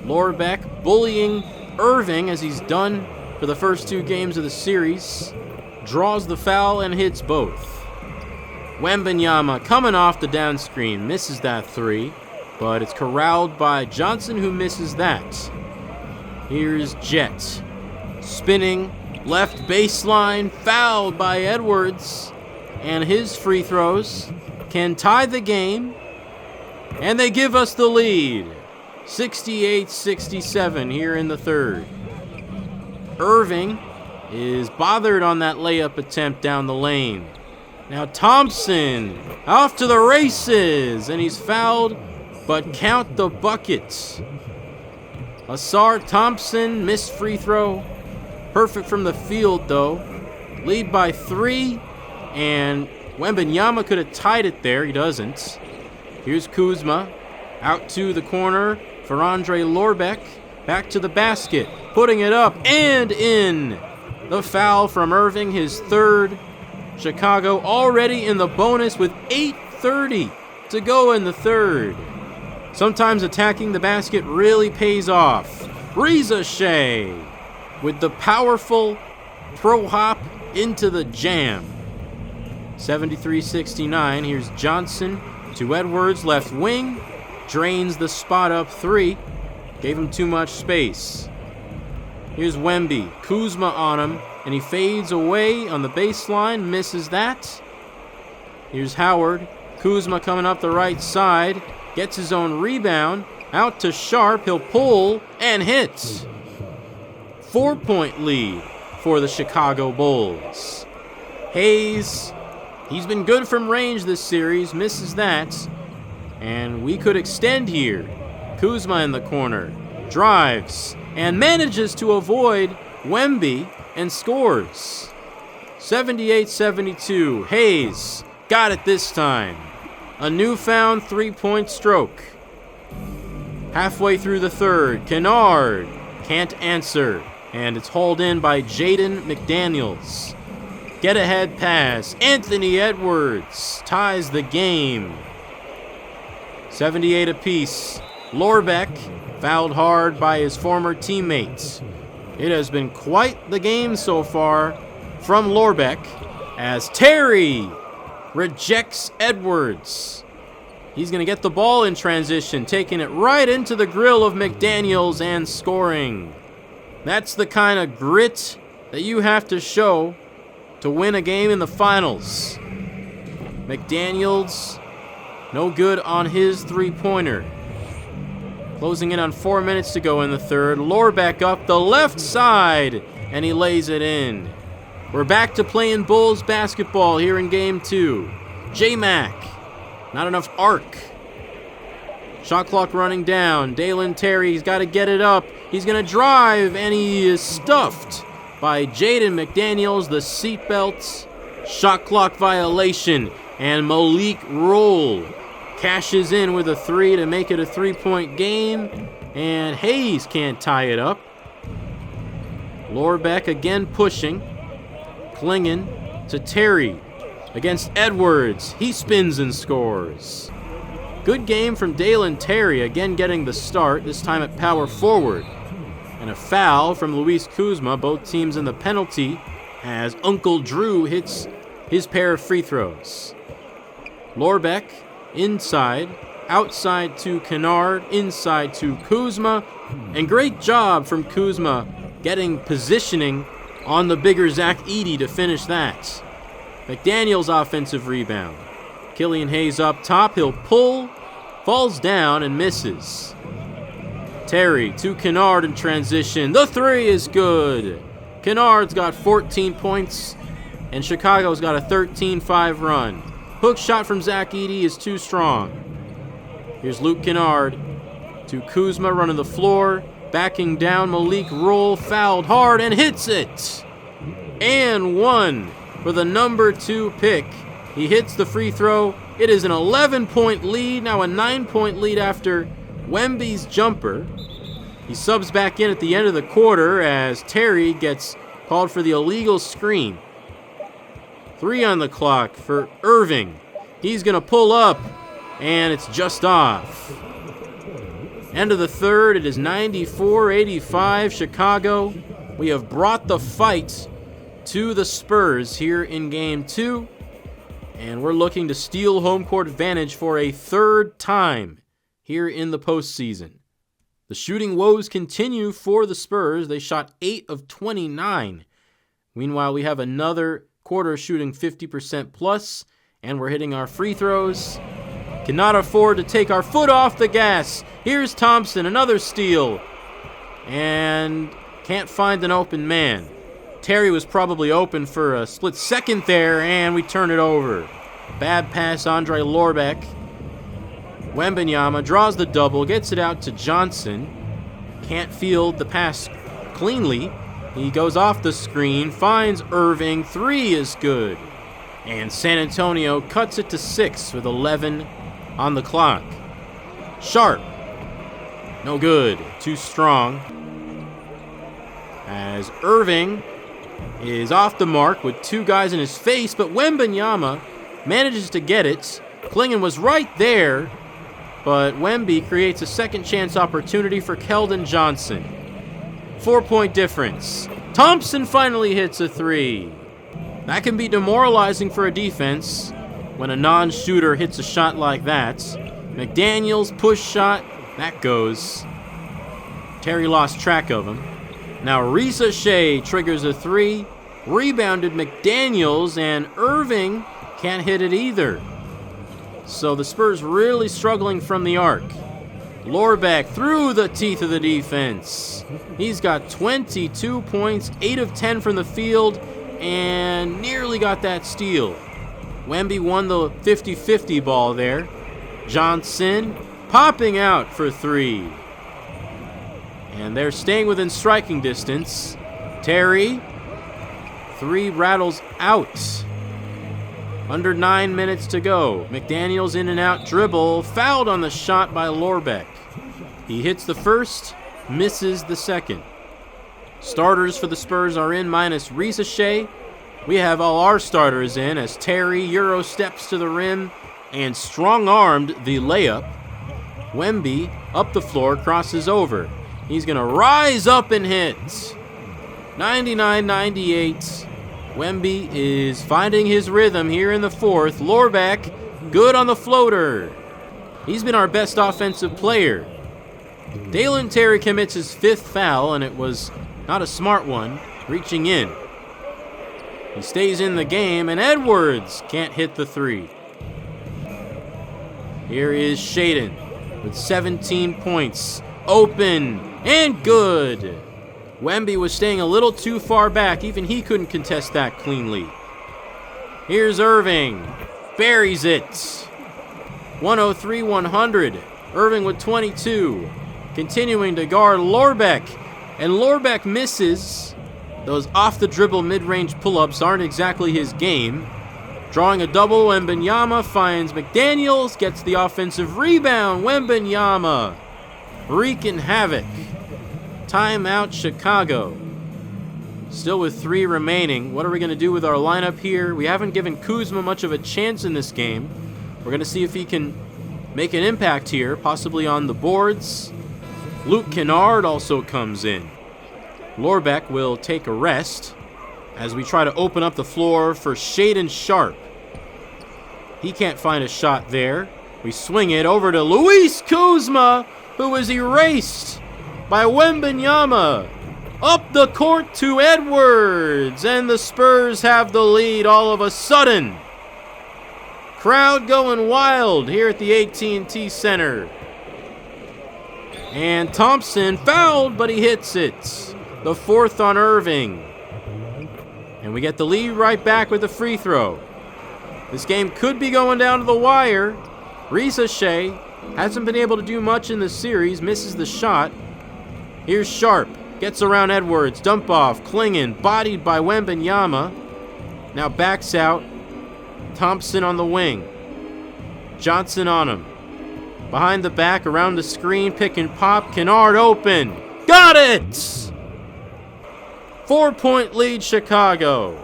Lorbeck bullying Irving as he's done for the first 2 games of the series. Draws the foul and hits both. Wembanyama coming off the down screen, misses that 3, but it's corralled by Johnson, who misses that. Here's Jet. Spinning, left baseline, fouled by Edwards. And his free throws can tie the game. And they give us the lead. 68-67 here in the third. Irving is bothered on that layup attempt down the lane. Now Thompson off to the races. And he's fouled, but count the buckets. Ausar, Thompson, missed free throw. Perfect from the field, though. Lead by 3, and Wembanyama could have tied it there. He doesn't. Here's Kuzma. Out to the corner for Andrej Lorbeck. Back to the basket. Putting it up and in. The foul from Irving, his 3rd. Chicago already in the bonus with 8:30 to go in the 3rd. Sometimes attacking the basket really pays off. Reza Shea with the powerful pro hop into the jam. 73-69. Here's Johnson to Edwards, left wing. Drains the spot up 3. Gave him too much space. Here's Wemby. Kuzma on him, and he fades away on the baseline. Misses that. Here's Howard. Kuzma coming up the right side. Gets his own rebound. Out to Sharpe. He'll pull and hit. 4-point lead for the Chicago Bulls. Hayes, he's been good from range this series. Misses that. And we could extend here. Kuzma in the corner. Drives and manages to avoid Wemby and scores. 78-72. Hayes got it this time. A newfound 3-point stroke. Halfway through the third, Kennard can't answer, and it's hauled in by Jaden McDaniels. Get ahead pass. Anthony Edwards ties the game. 78 apiece. Lorbeck fouled hard by his former teammates. It has been quite the game so far from Lorbeck as Terry rejects Edwards. He's going to get the ball in transition, taking it right into the grill of McDaniels and scoring. That's the kind of grit that you have to show to win a game in the finals. McDaniels, no good on his 3-pointer. Closing in on 4 minutes to go in the third. Lorbeck up the left side, and he lays it in. We're back to playing Bulls basketball here in Game 2. J-Mac, not enough arc. Shot clock running down. Dalen Terry's got to get it up. He's going to drive, and he is stuffed by Jaden McDaniels, the seatbelt. Shot clock violation, and Malik Roll cashes in with a 3 to make it a 3-point game, and Hayes can't tie it up. Lorbeck again pushing. Clingan to Terry against Edwards. He spins and scores. Good game from Dalen Terry, again getting the start, this time at power forward. And a foul from Luis Kuzma, both teams in the penalty, as Uncle Drew hits his pair of free throws. Lorbeck inside, outside to Kennard, inside to Kuzma, and great job from Kuzma getting positioning on the bigger Zach Edey to finish that. McDaniels offensive rebound. Killian Hayes up top, he'll pull, falls down and misses. Terry to Kennard in transition. The 3 is good. Kennard's got 14 points, and Chicago's got a 13-5 run. Hook shot from Zach Edey is too strong. Here's Luke Kennard to Kuzma running the floor. Backing down, Malik Roll fouled hard and hits it. And 1 for the number 2 pick. He hits the free throw. It is an 11-point lead, now a 9-point lead after Wemby's jumper. He subs back in at the end of the quarter as Terry gets called for the illegal screen. 3 on the clock for Irving. He's going to pull up, and it's just off. End of the third, it is 94-85 Chicago. We have brought the fight to the Spurs here in Game 2, and we're looking to steal home court advantage for a third time here in the postseason. The shooting woes continue for the Spurs. They shot 8 of 29. Meanwhile, we have another quarter shooting 50% plus, and we're hitting our free throws. Cannot afford to take our foot off the gas. Here's Thompson, another steal, and can't find an open man. Terry was probably open for a split second there, and we turn it over. Bad pass, Andrej Lorbeck. Wembanyama draws the double, gets it out to Johnson. Can't field the pass cleanly. He goes off the screen, finds Irving. 3 is good. And San Antonio cuts it to 6 with 11 on the clock. Sharpe. No good. Too strong. As Irving is off the mark with 2 guys in his face, but Wembanyama manages to get it. Clingan was right there, but Wemby creates a second chance opportunity for Keldon Johnson. 4-point difference. Thompson finally hits a 3. That can be demoralizing for a defense when a non-shooter hits a shot like that. McDaniels push shot. That goes. Terry lost track of him. Now Risa Shea triggers a 3. Rebounded McDaniels, and Irving can't hit it either. So the Spurs really struggling from the arc. Lorbeck through the teeth of the defense. He's got 22 points, 8 of 10 from the field, and nearly got that steal. Wemby won the 50-50 ball there. Johnson popping out for 3. And they're staying within striking distance. Terry, 3 rattles out. Under 9 minutes to go. McDaniels in and out dribble. Fouled on the shot by Lorbeck. He hits the first, misses the second. Starters for the Spurs are in minus Risa Shea. We have all our starters in as Terry Euro steps to the rim and strong-armed the layup. Wemby up the floor, crosses over. He's going to rise up and hit. 99-98. Wemby is finding his rhythm here in the fourth. Lorbeck, good on the floater. He's been our best offensive player. Dalen Terry commits his 5th foul, and it was not a smart one, reaching in. He stays in the game, and Edwards can't hit the 3. Here is Shaedon. with 17 points. Open and good. Wemby was staying a little too far back. Even he couldn't contest that cleanly. Here's Irving. Buries it. 103-100. Irving with 22. Continuing to guard Lorbeck. And Lorbeck misses. Those off-the-dribble mid-range pull-ups aren't exactly his game. Drawing a double, Wembanyama finds McDaniels, gets the offensive rebound. Wembanyama wreaking havoc. Timeout, Chicago. Still with 3 remaining. What are we going to do with our lineup here? We haven't given Kuzma much of a chance in this game. We're going to see if he can make an impact here, possibly on the boards. Luke Kennard also comes in. Lorbeck will take a rest as we try to open up the floor for Shaedon Sharpe. He can't find a shot there. We swing it over to Luis Kuzma, who is erased by Wembanyama. Up the court to Edwards, and the Spurs have the lead all of a sudden. Crowd going wild here at the AT&T Center. And Thompson fouled, but he hits it. The 4th on Irving. And we get the lead right back with a free throw. This game could be going down to the wire. Shea hasn't been able to do much in the series, misses the shot. Here's Sharpe, gets around Edwards, dump off, Clingan, bodied by Wembanyama. Now backs out, Thompson on the wing. Johnson on him. Behind the back, around the screen, pick and pop, Kennard open. Got it! 4-point lead, Chicago.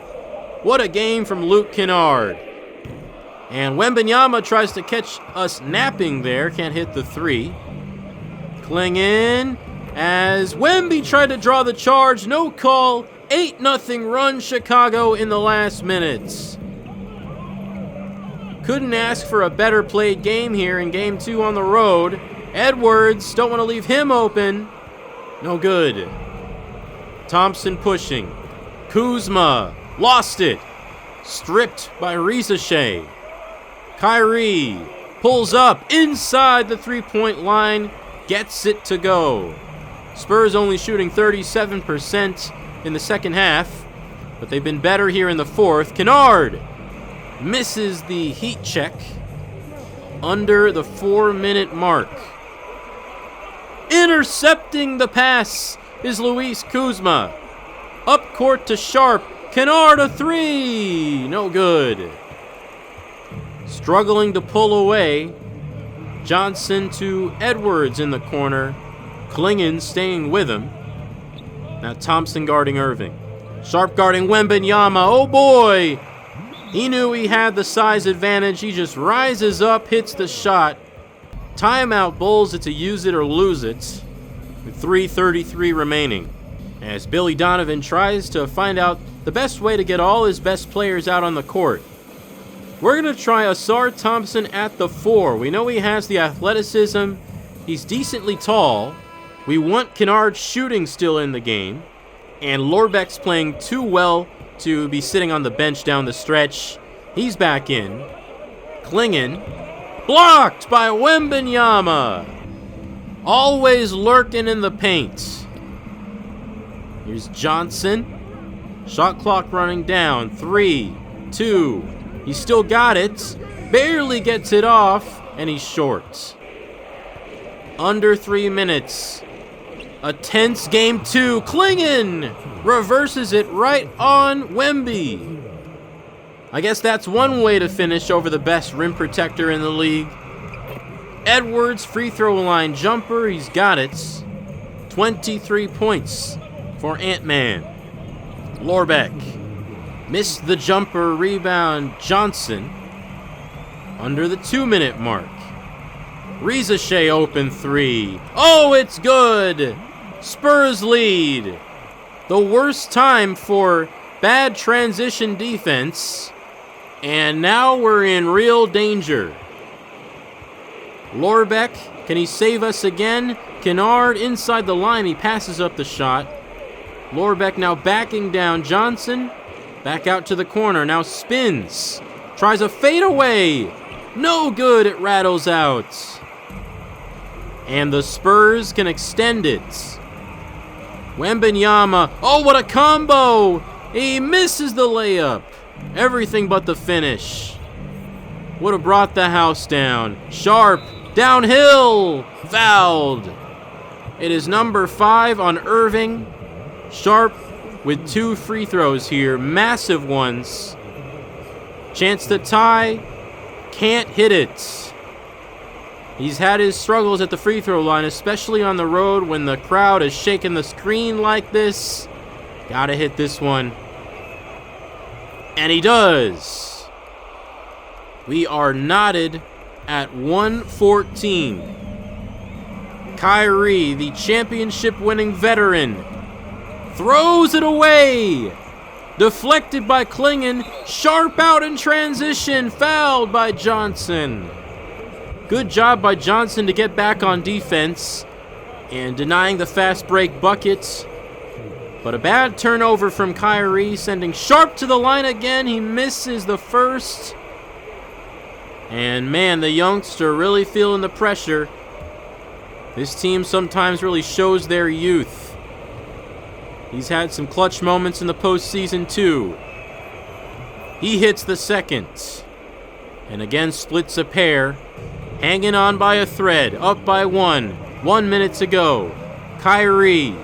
What a game from Luke Kennard. And Wembanyama tries to catch us napping there. Can't hit the 3. Clingan as Wemby tried to draw the charge. No call. 8-0 run, Chicago in the last minutes. Couldn't ask for a better played game here in game 2 on the road. Edwards, don't want to leave him open. No good. Thompson pushing. Kuzma lost it. Stripped by Shea. Kyrie pulls up inside the 3-point line. Gets it to go. Spurs only shooting 37% in the second half, but they've been better here in the 4th. Kennard misses the heat check under the 4-minute mark. Intercepting the pass is Luis Kuzma. Up court to Sharpe. Kennard a 3. No good. Struggling to pull away. Johnson to Edwards in the corner. Clingan staying with him. Now Thompson guarding Irving. Sharpe guarding Wembanyama. Oh boy! He knew he had the size advantage. He just rises up, hits the shot. Timeout, Bulls. It's a use it or lose it. With 3:33 remaining. As Billy Donovan tries to find out the best way to get all his best players out on the court. We're going to try Ausar Thompson at the 4. We know he has the athleticism. He's decently tall. We want Kennard shooting still in the game. And Lorbeck's playing too well to be sitting on the bench down the stretch. He's back in. Clingan. Blocked by Wembanyama. Always lurking in the paint. Here's Johnson. Shot clock running down. 3, 2. He still got it. Barely gets it off. And he's short. Under 3 minutes. A tense game 2. Clingan reverses it right on Wemby. I guess that's one way to finish over the best rim protector in the league. Edwards, free throw line jumper. He's got it. 23 points for Ant-Man. Lorbeck missed the jumper. Rebound Johnson. Under the 2-minute mark. Shea open 3. Oh, it's good. Spurs lead. The worst time for bad transition defense. And now we're in real danger. Lorbeck, can he save us again? Kennard inside the line. He passes up the shot. Lorbeck now backing down. Johnson back out to the corner. Now spins. Tries a fadeaway. No good. It rattles out. And the Spurs can extend it. Wembanyama, oh, what a combo! He misses the layup. Everything but the finish. Would have brought the house down. Sharpe, downhill, fouled. It is number 5 on Irving. Sharpe with 2 free throws here, massive ones. Chance to tie, can't hit it. He's had his struggles at the free throw line, especially on the road when the crowd is shaking the screen like this. Gotta hit this one. And he does. We are knotted at 114. Kyrie, the championship-winning veteran, throws it away. Deflected by Clingan. Sharpe out in transition. Fouled by Johnson. Good job by Johnson to get back on defense and denying the fast break buckets. But a bad turnover from Kyrie, sending Sharpe to the line again. He misses the first. And man, the youngster really feeling the pressure. This team sometimes really shows their youth. He's had some clutch moments in the postseason too. He hits the second. And again splits a pair. Hanging on by a thread. Up by 1. 1 minute to go. Kyrie.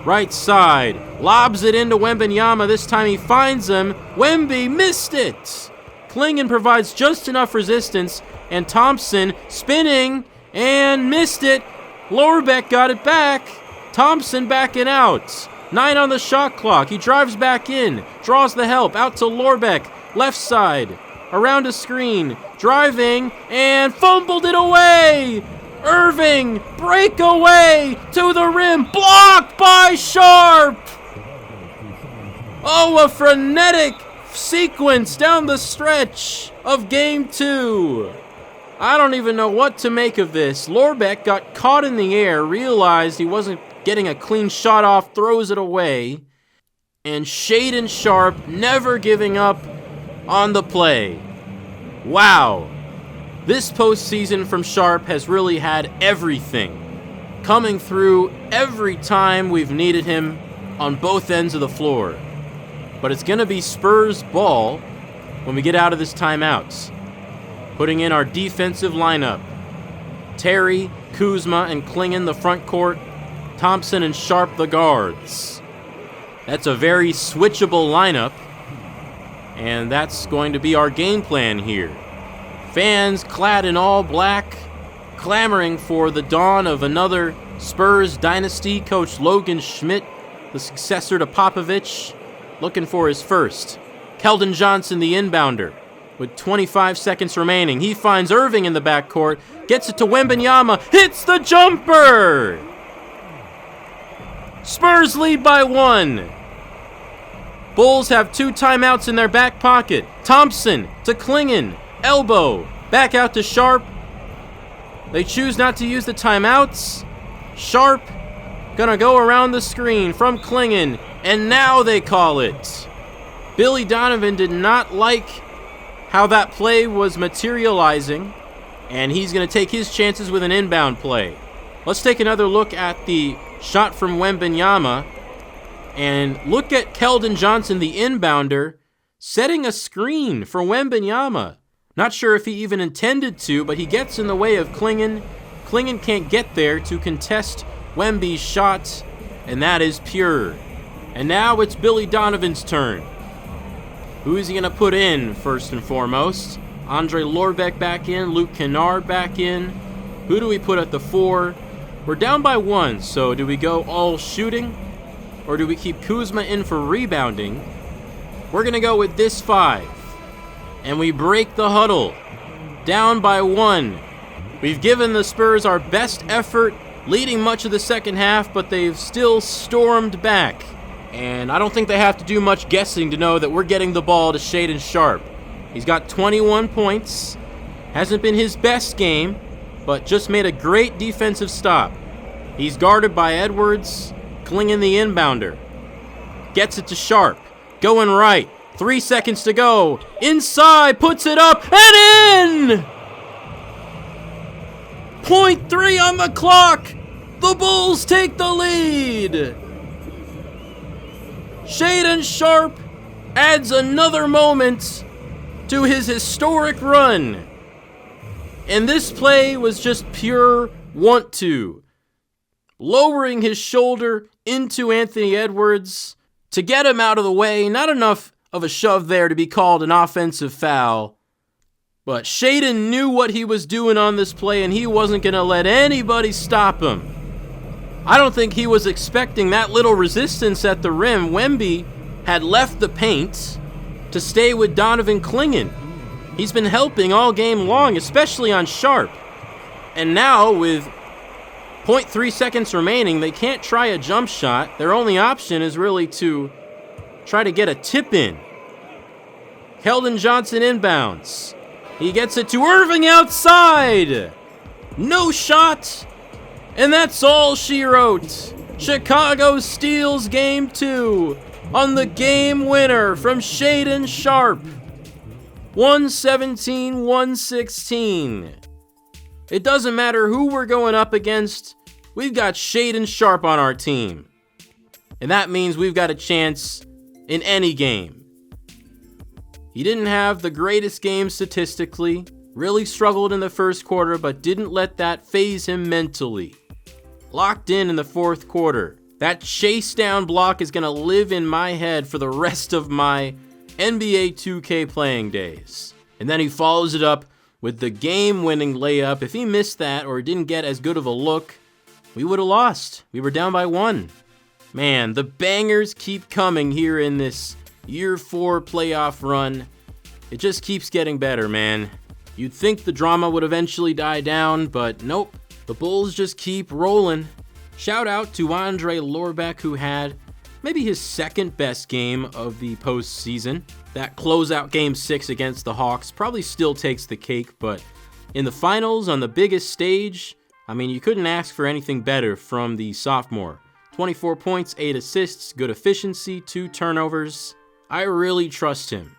Right side. Lobs it into Wembanyama. This time he finds him. Wemby missed it. Clingan provides just enough resistance. And Thompson spinning and missed it. Lorbeck got it back. Thompson backing out. 9 on the shot clock. He drives back in. Draws the help. Out to Lorbeck. Left side. Around a screen. Driving. And fumbled it away. Irving. Breakaway. To the rim. Blocked by Sharpe. Oh, a frenetic sequence down the stretch of Game 2. I don't even know what to make of this. Lorbeck got caught in the air, realized he wasn't getting a clean shot off, throws it away. And Shaedon Sharpe never giving up on the play. Wow. This postseason from Sharpe has really had everything. Coming through every time we've needed him on both ends of the floor. But it's going to be Spurs ball when we get out of this timeout. Putting in our defensive lineup. Terry, Kuzma, and Clingan the front court. Thompson and Sharpe the guards. That's a very switchable lineup. And that's going to be our game plan here. Fans clad in all black, clamoring for the dawn of another Spurs dynasty. Coach Logan Schmidt, the successor to Popovich, looking for his first. Keldon Johnson, the inbounder, with 25 seconds remaining. He finds Irving in the backcourt, gets it to Wembanyama, hits the jumper! Spurs lead by 1. Bulls have 2 timeouts in their back pocket. Thompson to Clingan, elbow, back out to Sharpe. They choose not to use the timeouts. Sharpe gonna go around the screen from Clingan, and now they call it. Billy Donovan did not like how that play was materializing, and he's gonna take his chances with an inbound play. Let's take another look at the shot from Wembanyama, and look at Keldon Johnson, the inbounder, setting a screen for Wembanyama. Not sure if he even intended to, but he gets in the way of Clingan. Clingan can't get there to contest Wemby's shot, and that is pure. And now it's Billy Donovan's turn. Who is he going to put in first and foremost? Andrej Lorbeck back in, Luke Kennard back in. Who do we put at the 4? We're down by 1, so do we go all shooting? Or do we keep Kuzma in for rebounding? We're going to go with this 5. And we break the huddle. Down by 1. We've given the Spurs our best effort, leading much of the second half, but they've still stormed back. And I don't think they have to do much guessing to know that we're getting the ball to Shaedon Sharpe. He's got 21 points. Hasn't been his best game, but just made a great defensive stop. He's guarded by Edwards, Clingan the inbounder. Gets it to Sharpe. Going right. 3 seconds to go. Inside, puts it up, and in! .3 on the clock. The Bulls take the lead. Shaedon Sharpe adds another moment to his historic run. And this play was just pure want to. Lowering his shoulder into Anthony Edwards to get him out of the way. Not enough of a shove there to be called an offensive foul. But Shaedon knew what he was doing on this play, and he wasn't going to let anybody stop him. I don't think he was expecting that little resistance at the rim. Wemby had left the paint to stay with Donovan Clingan. He's been helping all game long, especially on Sharpe. And now, with .3 seconds remaining, they can't try a jump shot. Their only option is really to try to get a tip in. Keldon Johnson inbounds. He gets it to Irving outside. No shot. And that's all she wrote. Chicago steals game 2 on the game winner from Shaedon Sharpe. 117-116. It doesn't matter who we're going up against. We've got Shaedon Sharpe on our team. And that means we've got a chance in any game. He didn't have the greatest game statistically. Really struggled in the first quarter, but didn't let that phase him mentally. Locked in the fourth quarter. That chase down block is going to live in my head for the rest of my NBA 2K playing days. And then he follows it up with the game-winning layup. If he missed that or didn't get as good of a look, we would have lost. We were down by 1. Man, the bangers keep coming here in this Year 4 playoff run. It just keeps getting better, man. You'd think the drama would eventually die down, but nope. The Bulls just keep rolling. Shout out to Andrej Lorbeck, who had maybe his second best game of the postseason. That closeout game 6 against the Hawks probably still takes the cake, but in the finals on the biggest stage, I mean, you couldn't ask for anything better from the sophomore. 24 points, 8 assists, good efficiency, 2 turnovers. I really trust him.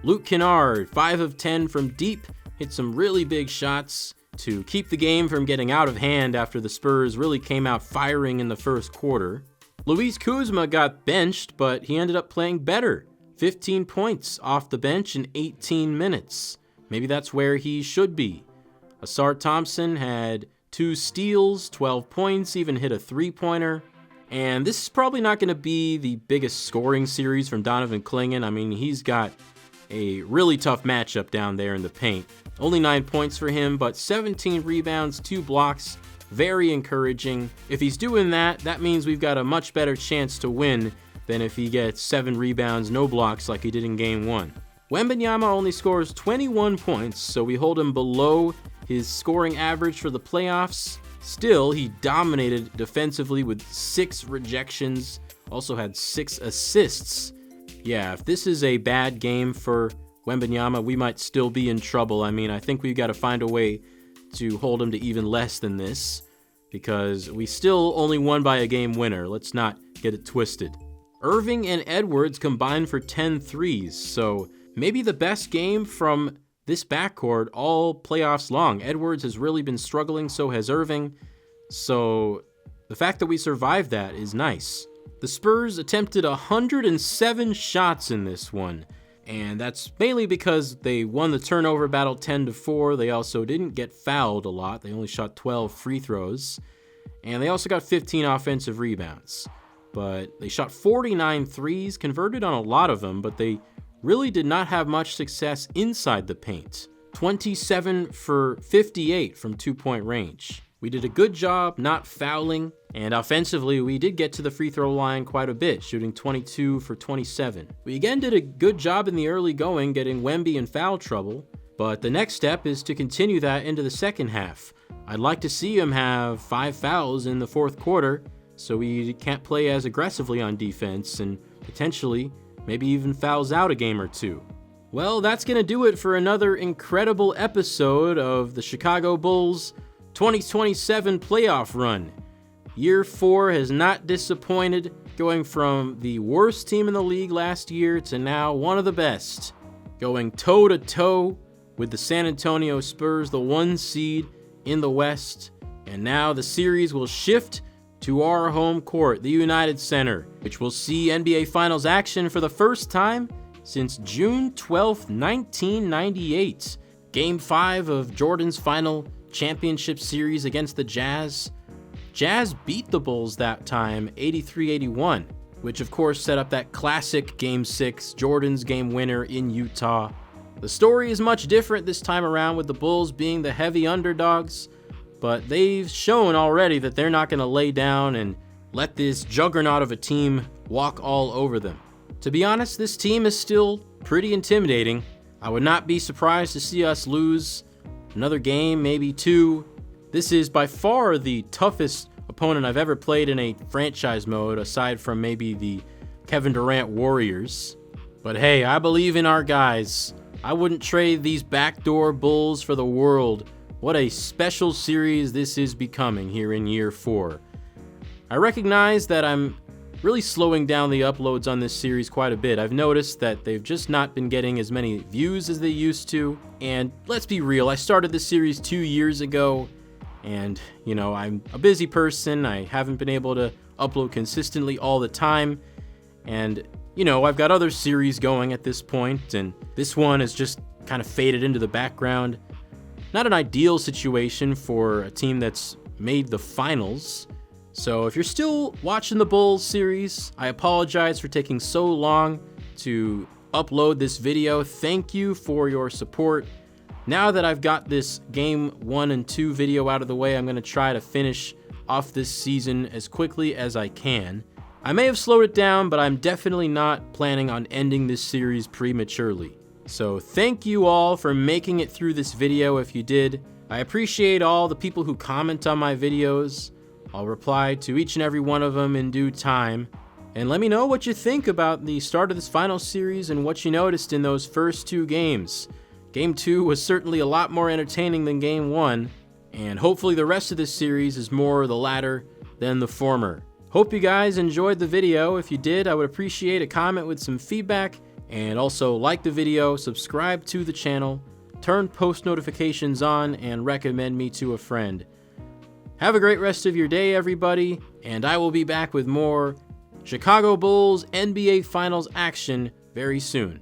Luke Kennard, 5 of 10 from deep, hit some really big shots to keep the game from getting out of hand after the Spurs really came out firing in the first quarter. Luis Kuzma got benched, but he ended up playing better. 15 points off the bench in 18 minutes. Maybe that's where he should be. Ausar Thompson had 2 steals, 12 points, even hit a 3-pointer. And this is probably not going to be the biggest scoring series from Donovan Clingan. I mean, he's got a really tough matchup down there in the paint. Only 9 points for him, but 17 rebounds, 2 blocks. Very encouraging. If he's doing that, that means we've got a much better chance to win than if he gets 7 rebounds, no blocks like he did in Game 1. Wembanyama only scores 21 points, so we hold him below his scoring average for the playoffs. Still, he dominated defensively with 6 rejections, also had 6 assists. Yeah, if this is a bad game for Wembanyama, we might still be in trouble. I mean, I think we've got to find a way to hold him to even less than this, because we still only won by a game winner. Let's not get it twisted. Irving and Edwards combined for 10 threes, so maybe the best game from this backcourt all playoffs long. Edwards has really been struggling, so has Irving, so the fact that we survived that is nice. The Spurs attempted 107 shots in this one, and that's mainly because they won the turnover battle 10-4. They also didn't get fouled a lot. They only shot 12 free throws, and they also got 15 offensive rebounds. But they shot 49 threes, converted on a lot of them, but they really did not have much success inside the paint. 27 for 58 from 2-point range. We did a good job not fouling, and offensively, we did get to the free throw line quite a bit, shooting 22 for 27. We again did a good job in the early going, getting Wemby in foul trouble, but the next step is to continue that into the second half. I'd like to see him have 5 fouls in the fourth quarter, so we can't play as aggressively on defense, and potentially, maybe even fouls out a game or 2. Well, that's going to do it for another incredible episode of the Chicago Bulls 2027 playoff run. Year 4 has not disappointed, going from the worst team in the league last year to now one of the best. Going toe-to-toe with the San Antonio Spurs, the 1 seed in the West, and now the series will shift to our home court, the United Center, which will see NBA Finals action for the first time since June 12, 1998. Game 5 of Jordan's final championship series against the Jazz. Jazz beat the Bulls that time, 83-81, which of course set up that classic Game 6, Jordan's game winner in Utah. The story is much different this time around, with the Bulls being the heavy underdogs, but they've shown already that they're not going to lay down and let this juggernaut of a team walk all over them. To be honest, this team is still pretty intimidating. I would not be surprised to see us lose another game, maybe 2. This is by far the toughest opponent I've ever played in a franchise mode, aside from maybe the Kevin Durant Warriors. But hey, I believe in our guys. I wouldn't trade these Backdoor Bulls for the world. What a special series this is becoming here in year 4. I recognize that I'm really slowing down the uploads on this series quite a bit. I've noticed that they've just not been getting as many views as they used to. And let's be real, I started this series 2 years ago, and I'm a busy person. I haven't been able to upload consistently all the time. And I've got other series going at this point, and this one has just kind of faded into the background. Not an ideal situation for a team that's made the finals. So if you're still watching the Bulls series, I apologize for taking so long to upload this video. Thank you for your support. Now that I've got this Game 1 and 2 video out of the way, I'm going to try to finish off this season as quickly as I can. I may have slowed it down, but I'm definitely not planning on ending this series prematurely. So thank you all for making it through this video if you did. I appreciate all the people who comment on my videos. I'll reply to each and every one of them in due time. And let me know what you think about the start of this final series and what you noticed in those first 2 games. Game 2 was certainly a lot more entertaining than Game 1, and hopefully the rest of this series is more the latter than the former. Hope you guys enjoyed the video. If you did, I would appreciate a comment with some feedback, and also like the video, subscribe to the channel, turn post notifications on, and recommend me to a friend. Have a great rest of your day, everybody, and I will be back with more Chicago Bulls NBA Finals action very soon.